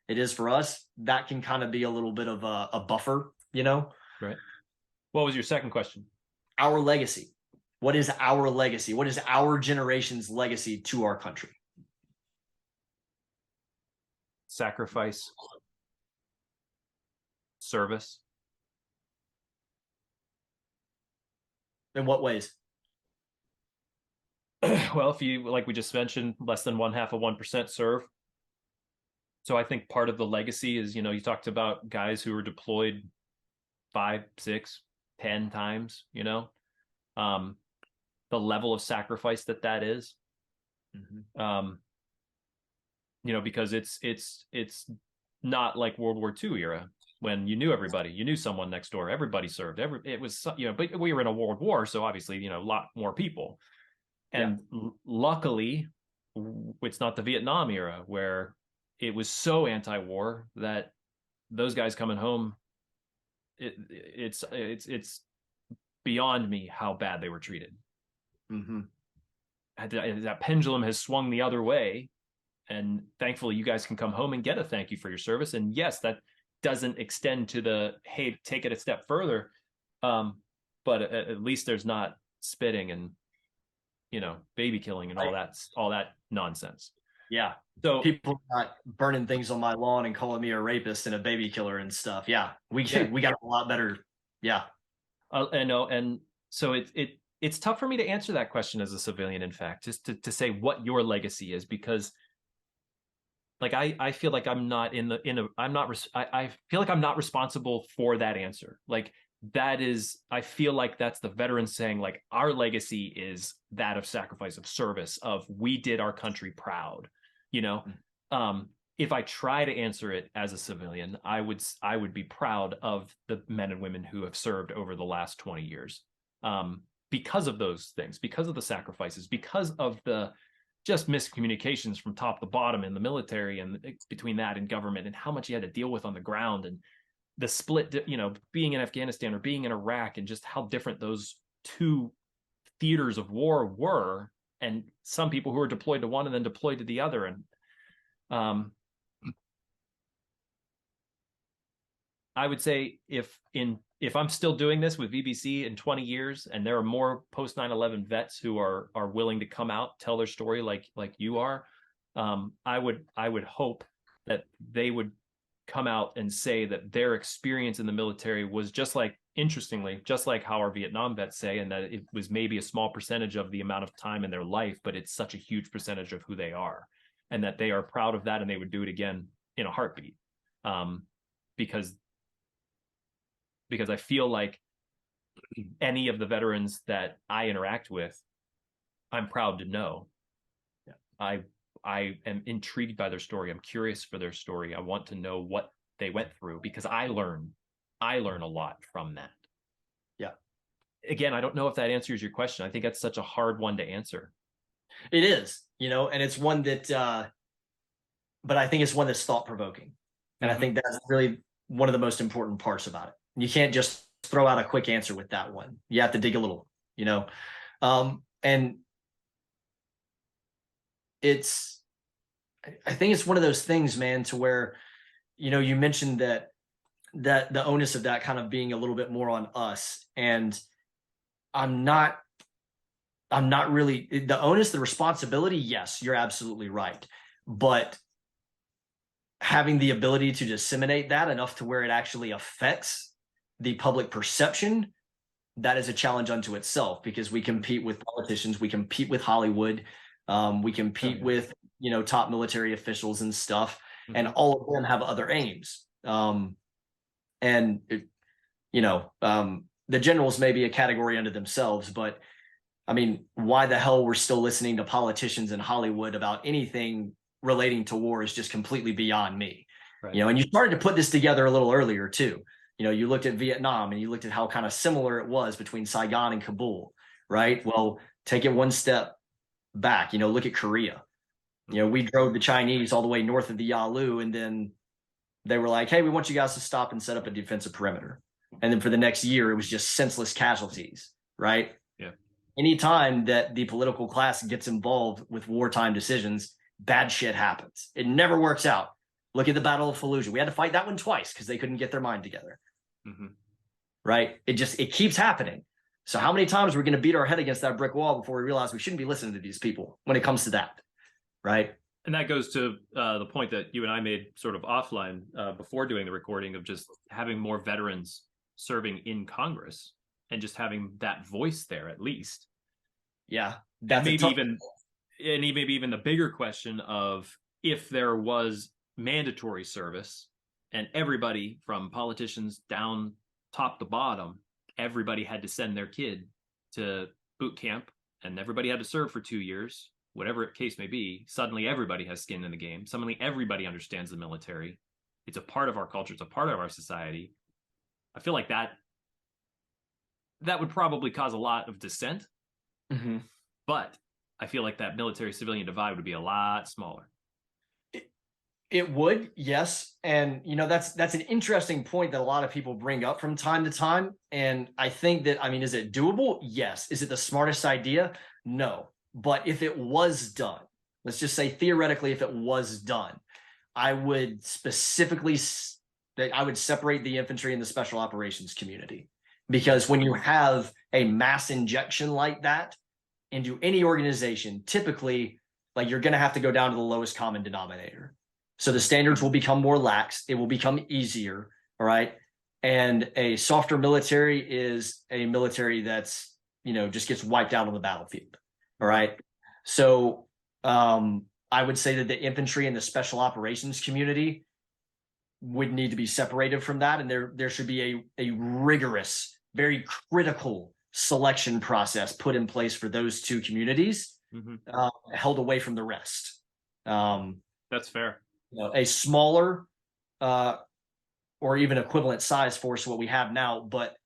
it is for us, that can kind of be a little bit of a buffer, Right. What was your second question? Our legacy. What is our legacy? What is our generation's legacy to our country? Sacrifice. Service. In what ways? Well, if you, like we just mentioned, less than 0.5% serve. So I think part of the legacy is, you talked about guys who were deployed 5, 6, 10 times, the level of sacrifice that is, because it's not like World War II era, when you knew everybody, you knew someone next door, everybody served, it was, but we were in a world war. So obviously, a lot more people. And luckily, it's not the Vietnam era, where it was so anti-war that those guys coming home, it's beyond me how bad they were treated. That pendulum has swung the other way, and thankfully you guys can come home and get a thank you for your service. And yes, that doesn't extend to the, hey, take it a step further. but at least there's not spitting and, baby killing and all that nonsense. Yeah. So people not burning things on my lawn and calling me a rapist and a baby killer and stuff. Yeah. We got a lot better. Yeah. I know. And so it's tough for me to answer that question as a civilian, in fact, just to say what your legacy is, because like I feel like I'm not I feel like I'm not responsible for that answer. Like I feel like that's the veterans saying, like, our legacy is that of sacrifice, of service, of we did our country proud, if I try to answer it as a civilian, I would be proud of the men and women who have served over the last 20 years, because of those things, because of the sacrifices, because of the just miscommunications from top to bottom in the military and between that and government, and how much you had to deal with on the ground, and the split, being in Afghanistan or being in Iraq, and just how different those two theaters of war were, and some people who were deployed to one and then deployed to the other. And I would say if I'm still doing this with VBC in 20 years, and there are more post 9/11 vets who are willing to come out, tell their story like you are, I would hope that they would come out and say that their experience in the military was interestingly, just like how our Vietnam vets say, and that it was maybe a small percentage of the amount of time in their life, but it's such a huge percentage of who they are, and that they are proud of that, and they would do it again in a heartbeat. Because I feel like any of the veterans that I interact with, I'm proud to know. Yeah. I am intrigued by their story. I'm curious for their story. I want to know what they went through, because I learn a lot from that. Yeah. Again, I don't know if that answers your question. I think that's such a hard one to answer. It is, and it's one that, but I think it's one that's thought provoking. And I think that's really one of the most important parts about it. You can't just throw out a quick answer with that one. You have to dig a little, and I think it's one of those things, man, to where, you mentioned that the onus of that kind of being a little bit more on us. And I'm not really the onus, the responsibility. Yes, you're absolutely right. But having the ability to disseminate that enough to where it actually affects the public perception, that is a challenge unto itself, because we compete with politicians, we compete with Hollywood, we compete with, top military officials and stuff, and all of them have other aims. The generals may be a category unto themselves, but I mean, why the hell we're still listening to politicians in Hollywood about anything relating to war is just completely beyond me. Right. And you started to put this together a little earlier too. You looked at Vietnam and you looked at how kind of similar it was between Saigon and Kabul, right? Well, take it one step back, look at Korea. We drove the Chinese all the way north of the Yalu, and then they were like, hey, we want you guys to stop and set up a defensive perimeter. And then for the next year, it was just senseless casualties, right? Yeah. Anytime that the political class gets involved with wartime decisions, bad shit happens. It never works out. Look at the Battle of Fallujah. We had to fight that one twice because they couldn't get their mind together. Right? It keeps happening. So how many times are we going to beat our head against that brick wall before we realize we shouldn't be listening to these people when it comes to that? Right? And that goes to the point that you and I made sort of offline before doing the recording, of just having more veterans serving in Congress and just having that voice there at least. Yeah. That's maybe even the bigger question of, if there was mandatory service and everybody from politicians down top to bottom, everybody had to send their kid to boot camp and everybody had to serve for 2 years, whatever case may be, suddenly everybody has skin in the game. Suddenly everybody understands the military. It's a part of our culture. It's a part of our society. I feel like that would probably cause a lot of dissent, but I feel like that military civilian divide would be a lot smaller. It would, yes. And, that's an interesting point that a lot of people bring up from time to time. And I think that, is it doable? Yes. Is it the smartest idea? No. But if it was done, let's just say theoretically, if it was done, I would separate the infantry and the special operations community, because when you have a mass injection like that into any organization, typically, like, you're going to have to go down to the lowest common denominator. So the standards will become more lax. It will become easier. All right. And a softer military is a military that's, just gets wiped out on the battlefield. All right. So I would say that the infantry and the special operations community would need to be separated from that. And there should be a rigorous, very critical selection process put in place for those two communities, held away from the rest. That's fair. A smaller or even equivalent size force to what we have now, but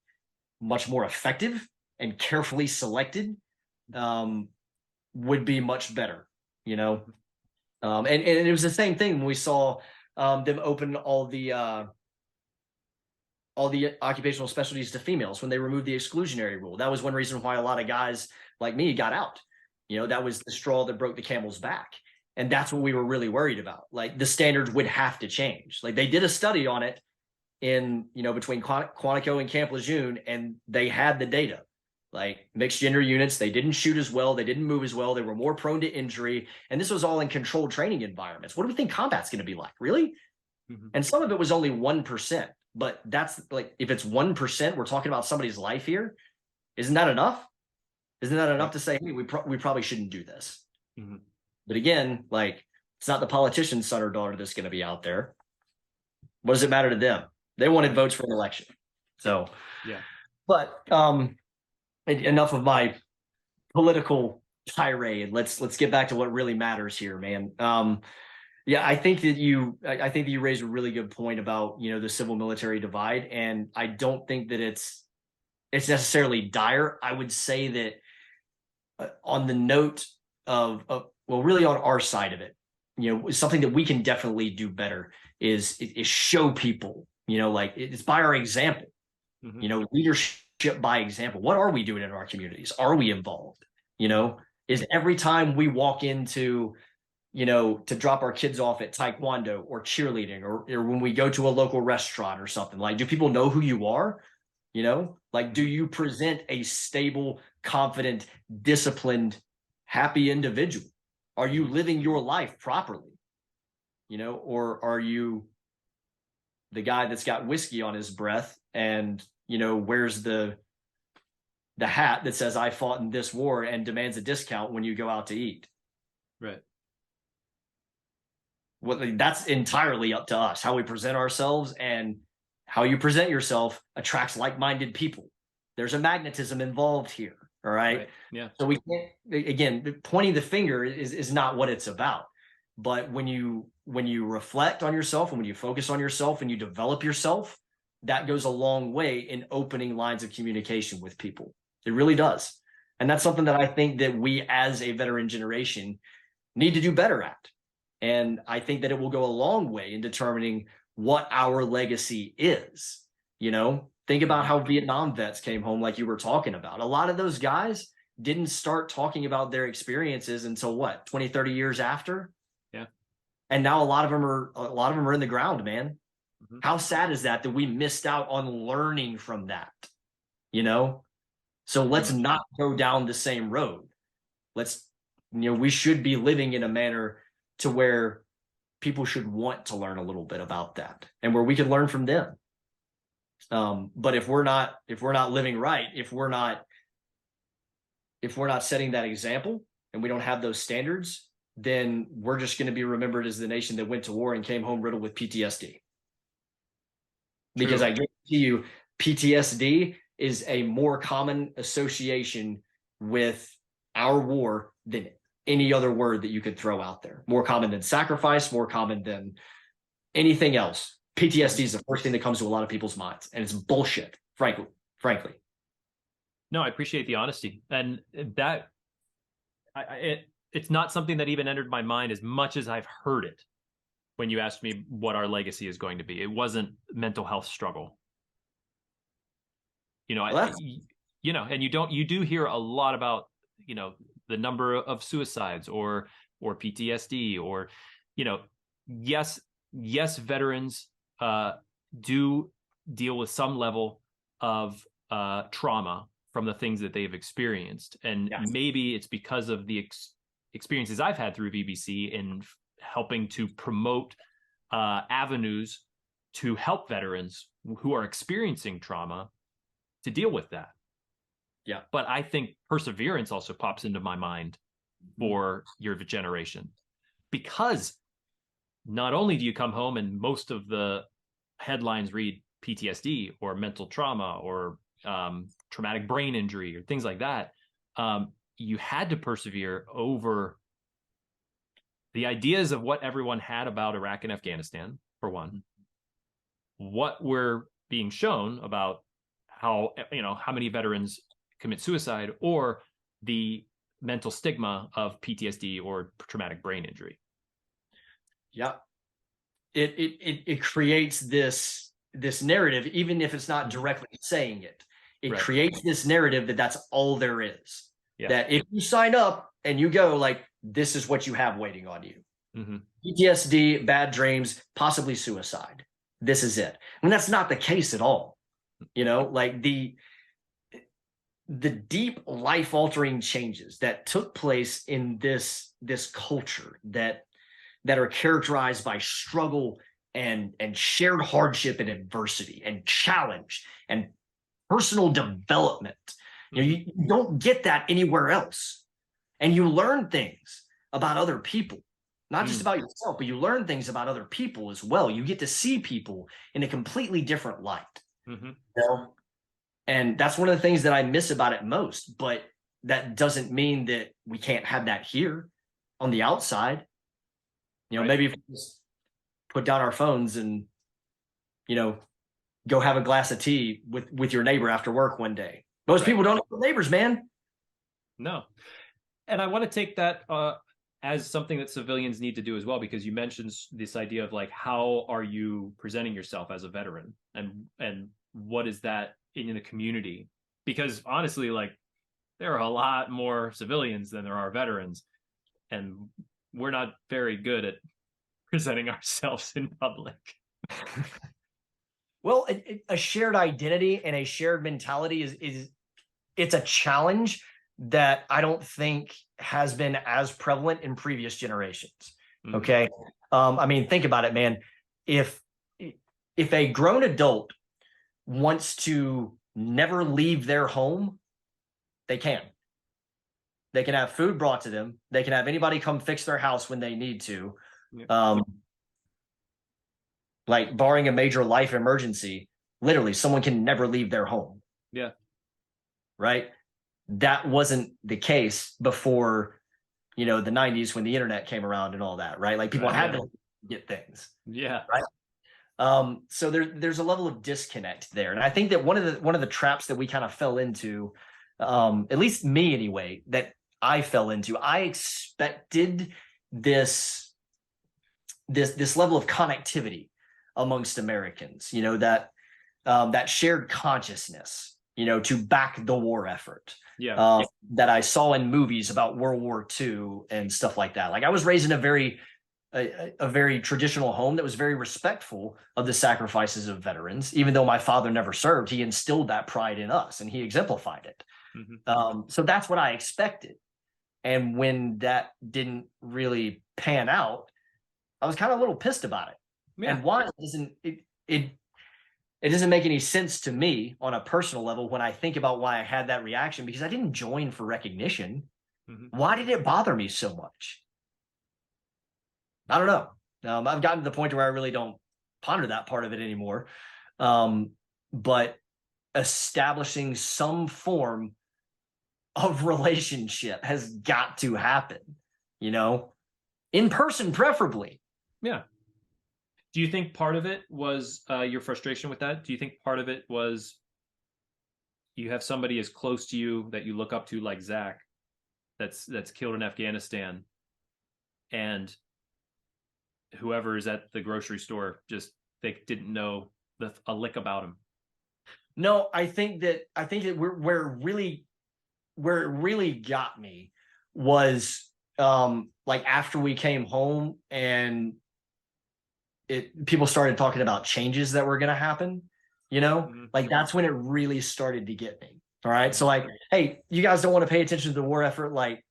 much more effective and carefully selected, would be much better, and it was the same thing when we saw them open all the occupational specialties to females when they removed the exclusionary rule. That was one reason why a lot of guys like me got out. That was the straw that broke the camel's back. And that's what we were really worried about. Like, the standards would have to change. Like, they did a study on it in, between Quantico and Camp Lejeune, and they had the data. Like, mixed gender units, they didn't shoot as well, they didn't move as well, they were more prone to injury. And this was all in controlled training environments. What do we think combat's going to be like? Really? And some of it was only 1%. But that's, like, if it's 1%, we're talking about somebody's life here. Isn't that enough? Isn't that enough to say, hey, we probably shouldn't do this? But again, like, it's not the politician's son or daughter that's going to be out there. What does it matter to them? They wanted votes for an election. So, yeah. But enough of my political tirade. Let's get back to what really matters here, man. I think that you raised a really good point about, the civil military divide. And I don't think that it's necessarily dire. I would say that on the note of really on our side of it, something that we can definitely do better is show people, like, it's by our example, leadership by example. What are we doing in our communities? Are we involved? Is every time we walk into, to drop our kids off at taekwondo or cheerleading, or when we go to a local restaurant or something, like, do people know who you are? Like, do you present a stable, confident, disciplined, happy individual? Are you living your life properly? Or are you the guy that's got whiskey on his breath and, wears the hat that says I fought in this war and demands a discount when you go out to eat? Right. Well, that's entirely up to us. How we present ourselves and how you present yourself attracts like-minded people. There's a magnetism involved here. All right. Yeah. So we can't, again, pointing the finger is not what it's about. But when you reflect on yourself and when you focus on yourself and you develop yourself, that goes a long way in opening lines of communication with people. It really does. And that's something that I think that we as a veteran generation need to do better at. And I think that it will go a long way in determining what our legacy is. Think about how Vietnam vets came home, like you were talking about. A lot of those guys didn't start talking about their experiences until 20, 30 years after. Yeah. And now a lot of them are in the ground, man. How sad is that we missed out on learning from that? So let's not go down the same road. We should be living in a manner to where people should want to learn a little bit about that and where we could learn from them. But if we're not living right, if we're not setting that example and we don't have those standards, then we're just going to be remembered as the nation that went to war and came home riddled with PTSD. Because I guarantee you, PTSD is a more common association with our war than any other word that you could throw out there. More common than sacrifice, more common than anything else. PTSD is the first thing that comes to a lot of people's minds, and it's bullshit, frankly. No, I appreciate the honesty, and that it's not something that even entered my mind as much as I've heard it when you asked me what our legacy is going to be. It wasn't mental health struggle. And you do hear a lot about, the number of suicides or PTSD or, yes, veterans do deal with some level of trauma from the things that they've experienced. And Yes. maybe it's because of the experiences I've had through VBC in helping to promote avenues to help veterans who are experiencing trauma to deal with that. Yeah. But I think perseverance also pops into my mind for your generation, because not only do you come home and most of the headlines read PTSD or mental trauma or traumatic brain injury or things like that, you had to persevere over the ideas of what everyone had about Iraq and Afghanistan, for one, what we're being shown about how many veterans commit suicide, or the mental stigma of PTSD or traumatic brain injury. Yeah. It creates this narrative, even if it's not directly saying it. It Right. creates this narrative that that's all there is. Yeah. That if you sign up and you go, like, this is what you have waiting on you. Mm-hmm. PTSD, bad dreams, possibly suicide. This is it. And that's not the case at all. Like the deep life-altering changes that took place in this culture that are characterized by struggle and shared hardship and adversity and challenge and personal development. You don't get that anywhere else. And you learn things about other people, not just about yourself, but you learn things about other people as well. You get to see people in a completely different light. And that's one of the things that I miss about it most. But that doesn't mean that we can't have that here on the outside. Right. Maybe if we just put down our phones and, go have a glass of tea with your neighbor after work one day. Most people don't have neighbors, man. No. And I want to take that as something that civilians need to do as well, because you mentioned this idea of like, how are you presenting yourself as a veteran, and what is that in the community? Because honestly, like, there are a lot more civilians than there are veterans, and we're not very good at presenting ourselves in public. Well, a shared identity and a shared mentality is it's a challenge that I don't think has been as prevalent in previous generations. Okay. I mean, think about it, man. If a grown adult wants to never leave their home, they can. They can have food brought to them. They can have anybody come fix their house when they need to. Like, barring a major life emergency, literally someone can never leave their home. Yeah. Right. That wasn't the case before, the 90s, when the internet came around and all that. Right. Like, people had to get things. Yeah. Right. So there's a level of disconnect there. And I think that one of the traps that we kind of fell into, at least me anyway, that I fell into, I expected this level of connectivity amongst Americans, that shared consciousness, to back the war effort. Yeah. That I saw in movies about World War II and stuff like that. Like, I was raised in a very traditional home that was very respectful of the sacrifices of veterans. Even though my father never served, he instilled that pride in us and he exemplified it. So that's what I expected. And when that didn't really pan out, I was kind of a little pissed about it. Yeah. And why it doesn't make any sense to me on a personal level when I think about why I had that reaction, because I didn't join for recognition. Why did it bother me so much? I don't know. I've gotten to the point where I really don't ponder that part of it anymore. But establishing some form of relationship has got to happen, in person, preferably. Yeah. Do you think part of it was your frustration with that? Do you think part of it was you have somebody as close to you that you look up to, like Zach, that's killed in Afghanistan, and whoever is at the grocery store, just, they didn't know a lick about him? No, I think that where it really got me was like, after we came home and people started talking about changes that were going to happen. Like that's when it really started to get me. All right. So like, hey, you guys don't want to pay attention to the war effort, like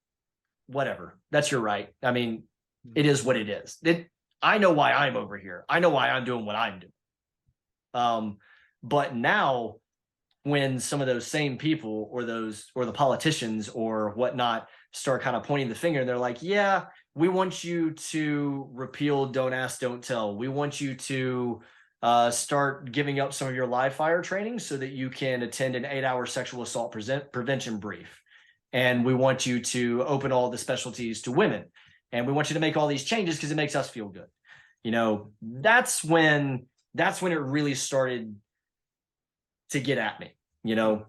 whatever. That's your right. I mean, it is what it is. I know why I'm over here. I know why I'm doing what I'm doing. But now when some of those same people or the politicians or whatnot start kind of pointing the finger, they're like, yeah, we want you to repeal Don't Ask, Don't Tell. We want you to start giving up some of your live fire training so that you can attend an 8-hour sexual assault prevention brief. And we want you to open all the specialties to women. And we want you to make all these changes because it makes us feel good. That's when it really started to get at me. You don't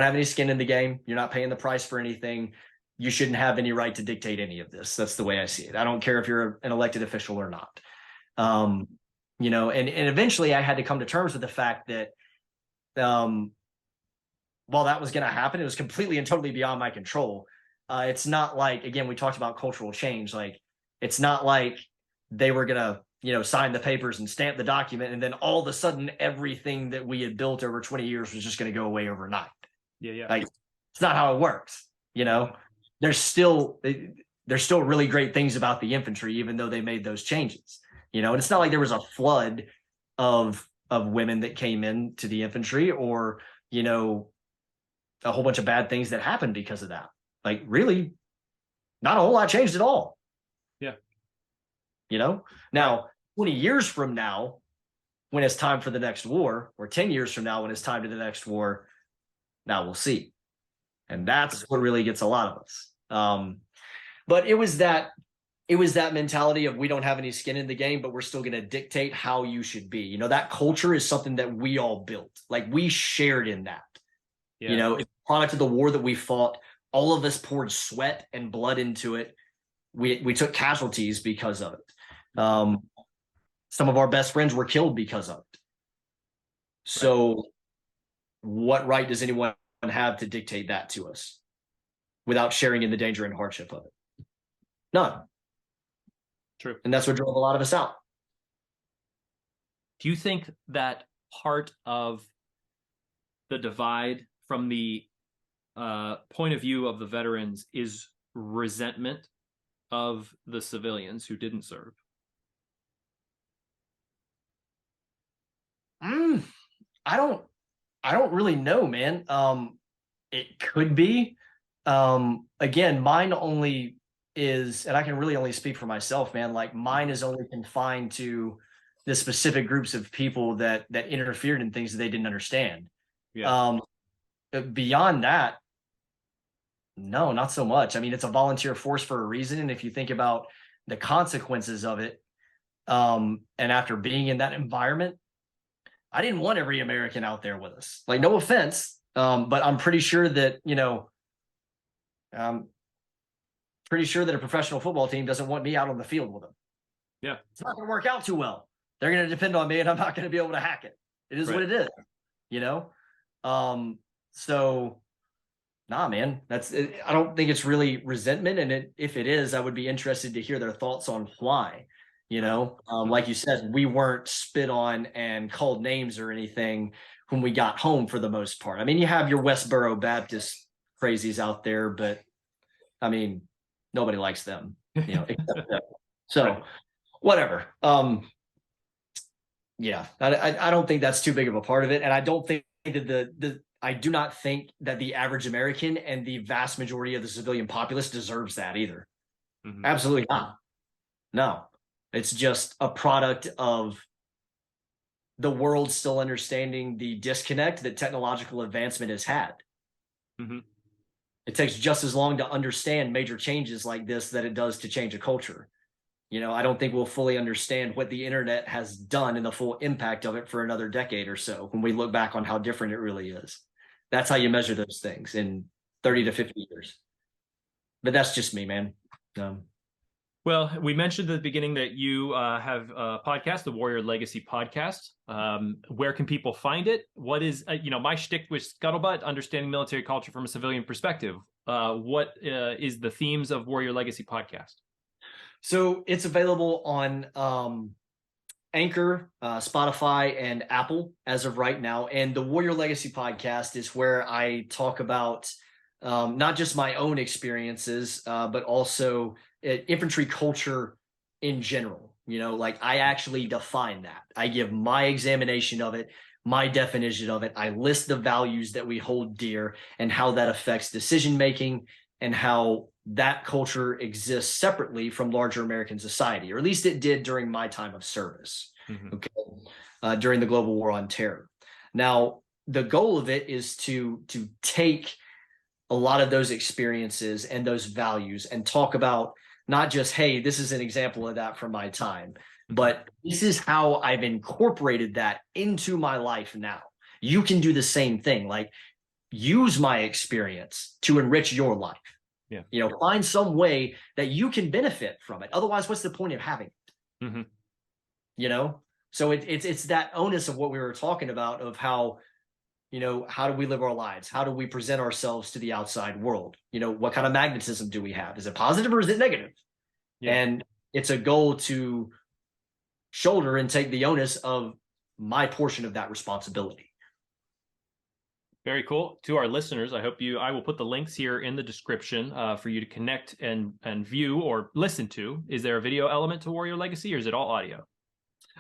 have any skin in the game. You're not paying the price for anything. You shouldn't have any right to dictate any of this. That's the way I see it. I don't care if you're an elected official or not. And eventually I had to come to terms with the fact that while that was going to happen, it was completely and totally beyond my control. It's not like, again, we talked about cultural change. Like, it's not like they were going to, sign the papers and stamp the document, and then all of a sudden everything that we had built over 20 years was just going to go away overnight. Yeah. Like, it's not how it works. There's still really great things about the infantry, even though they made those changes. And it's not like there was a flood of women that came into the infantry, or a whole bunch of bad things that happened because of that. Like, really, not a whole lot changed at all. Yeah. Now 20 years from now, when it's time for the next war, or 10 years from now when it's time to the next war, now we'll see. And that's what really gets a lot of us. But it was that mentality of, we don't have any skin in the game, but we're still going to dictate how you should be. That culture is something that we all built. Like, we shared in that. Yeah. It's a product of the war that we fought. All of us poured sweat and blood into it. We took casualties because of it. Some of our best friends were killed because of it. So what right does anyone have to dictate that to us without sharing in the danger and hardship of it? None. True. And that's what drove a lot of us out. Do you think that part of the divide from the point of view of the veterans is resentment of the civilians who didn't serve? I don't really know, man. It could be. Again, mine only is, and I can really only speak for myself, man. Like, mine is only confined to the specific groups of people that interfered in things that they didn't understand. Yeah. Beyond that, no, not so much. I mean, it's a volunteer force for a reason. And if you think about the consequences of it, and after being in that environment, I didn't want every American out there with us. Like, no offense, but I'm pretty sure that, pretty sure that a professional football team doesn't want me out on the field with them. Yeah. It's not going to work out too well. They're going to depend on me, and I'm not going to be able to hack it. It is what it is, So, nah, man, that's it. I don't think it's really resentment. And if it is, I would be interested to hear their thoughts on why. Like you said, we weren't spit on and called names or anything when we got home, for the most part. I mean, you have your Westboro Baptist crazies out there, but I mean, nobody likes them, except them. So whatever. Yeah, I don't think that's too big of a part of it. And I don't think that I do not think that the average American and the vast majority of the civilian populace deserves that either. Mm-hmm. Absolutely not. No. It's just a product of the world still understanding the disconnect that technological advancement has had. Mm-hmm. It takes just as long to understand major changes like this that it does to change a culture. I don't think we'll fully understand what the internet has done and the full impact of it for another decade or so when we look back on how different it really is. That's how you measure those things in 30 to 50 years. But that's just me, man. Well, we mentioned at the beginning that you have a podcast, the Warrior Legacy Podcast. Where can people find it? What is, my shtick with Scuttlebutt, understanding military culture from a civilian perspective. What is the themes of Warrior Legacy Podcast? So it's available on Anchor, Spotify, and Apple as of right now. And the Warrior Legacy podcast is where I talk about not just my own experiences, but also infantry culture in general. Like I actually define that. I give my examination of it, my definition of it. I list the values that we hold dear and how that affects decision making and how that culture exists separately from larger American society, or at least it did during my time of service. Mm-hmm. Okay, during the global war on terror. Now, the goal of it is to take a lot of those experiences and those values and talk about not just, hey, this is an example of that from my time, but this is how I've incorporated that into my life now. You can do the same thing. Like, use my experience to enrich your life. Yeah. Find some way that you can benefit from it. Otherwise, what's the point of having it? Mm-hmm. So it's that onus of what we were talking about of how, how do we live our lives? How do we present ourselves to the outside world? What kind of magnetism do we have? Is it positive or is it negative? Yeah. And it's a goal to shoulder and take the onus of my portion of that responsibility. Very cool. To our listeners, I will put the links here in the description for you to connect and view or listen to. Is there a video element to Warrior Legacy, or is it all audio?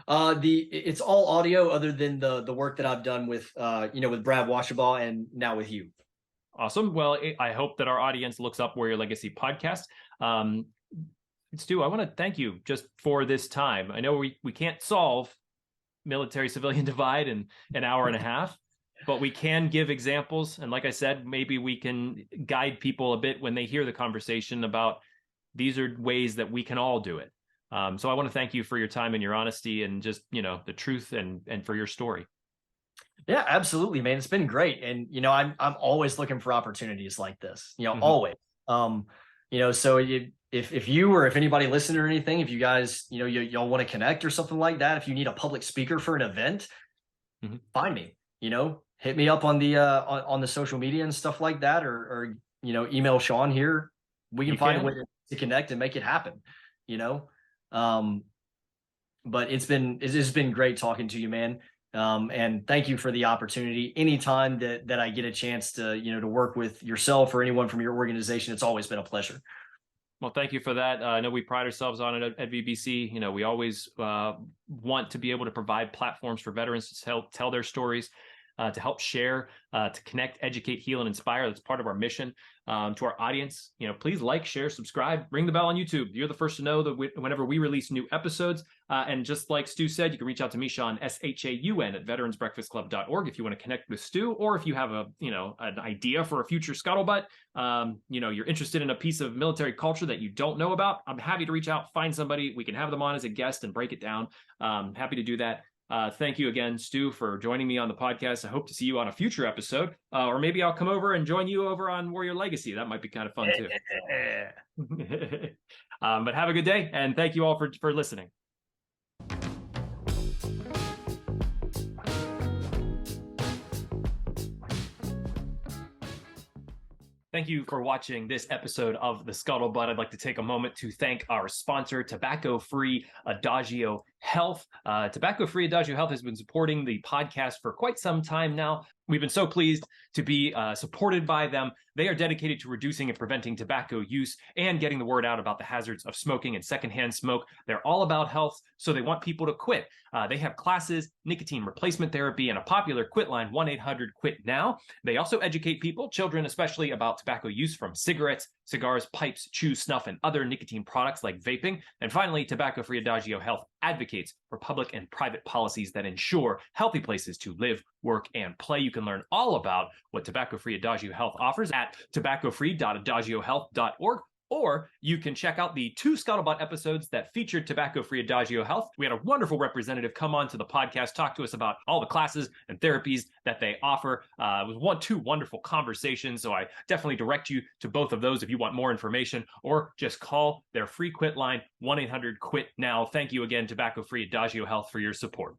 It's all audio, other than the work that I've done with with Brad Washabaugh and now with you. Awesome. Well, I hope that our audience looks up Warrior Legacy podcast. Stu, I want to thank you just for this time. I know we can't solve military civilian divide in an hour and a half, but we can give examples. And like I said, maybe we can guide people a bit when they hear the conversation about these are ways that we can all do it. So I want to thank you for your time and your honesty and just, the truth and for your story. Yeah, absolutely, man. It's been great. And, I'm always looking for opportunities like this, always. So if you or if anybody listening or anything, if you guys, y'all want to connect or something like that, if you need a public speaker for an event, find me, hit me up on the social media and stuff like that, or email Sean here. We can find a way to connect and make it happen, but it's been great talking to you, man. And thank you for the opportunity. Anytime that I get a chance to, to work with yourself or anyone from your organization, it's always been a pleasure. Well, thank you for that. I know we pride ourselves on it at VBC. We always want to be able to provide platforms for veterans to tell their stories, to help share, to connect, educate, heal, and inspire. That's part of our mission. To our audience, please like, share, subscribe, ring the bell on YouTube. You're the first to know that whenever we release new episodes. And just like Stu said, you can reach out to me, Sean, SHAUN, at veteransbreakfastclub.org if you want to connect with Stu, or if you have an idea for a future Scuttlebutt, you're interested in a piece of military culture that you don't know about. I'm happy to reach out, find somebody. We can have them on as a guest and break it down. Happy to do that. Thank you again, Stu, for joining me on the podcast. I hope to see you on a future episode, or maybe I'll come over and join you over on Warrior Legacy. That might be kind of fun too. But have a good day, and thank you all for listening. Thank you for watching this episode of The Scuttlebutt. I'd like to take a moment to thank our sponsor, Tobacco-Free Adagio Health. Tobacco-Free Adagio Health has been supporting the podcast for quite some time now. We've been so pleased to be supported by them. They are dedicated to reducing and preventing tobacco use and getting the word out about the hazards of smoking and secondhand smoke. They're all about health, so they want people to quit. They have classes, nicotine replacement therapy, and a popular quit line, 1-800-QUIT-NOW. They also educate people, children especially, about tobacco use from cigarettes, cigars, pipes, chew, snuff, and other nicotine products like vaping. And finally, Tobacco-Free Adagio Health advocates for public and private policies that ensure healthy places to live, work, and play. You can learn all about what Tobacco-Free Adagio Health offers at tobaccofree.adagiohealth.org, or you can check out the 2 Scuttlebutt episodes that featured Tobacco-Free Adagio Health. We had a wonderful representative come on to the podcast, talk to us about all the classes and therapies that they offer. It was 2 wonderful conversations, so I definitely direct you to both of those if you want more information, or just call their free quit line, 1-800-QUIT-NOW. Thank you again, Tobacco-Free Adagio Health, for your support.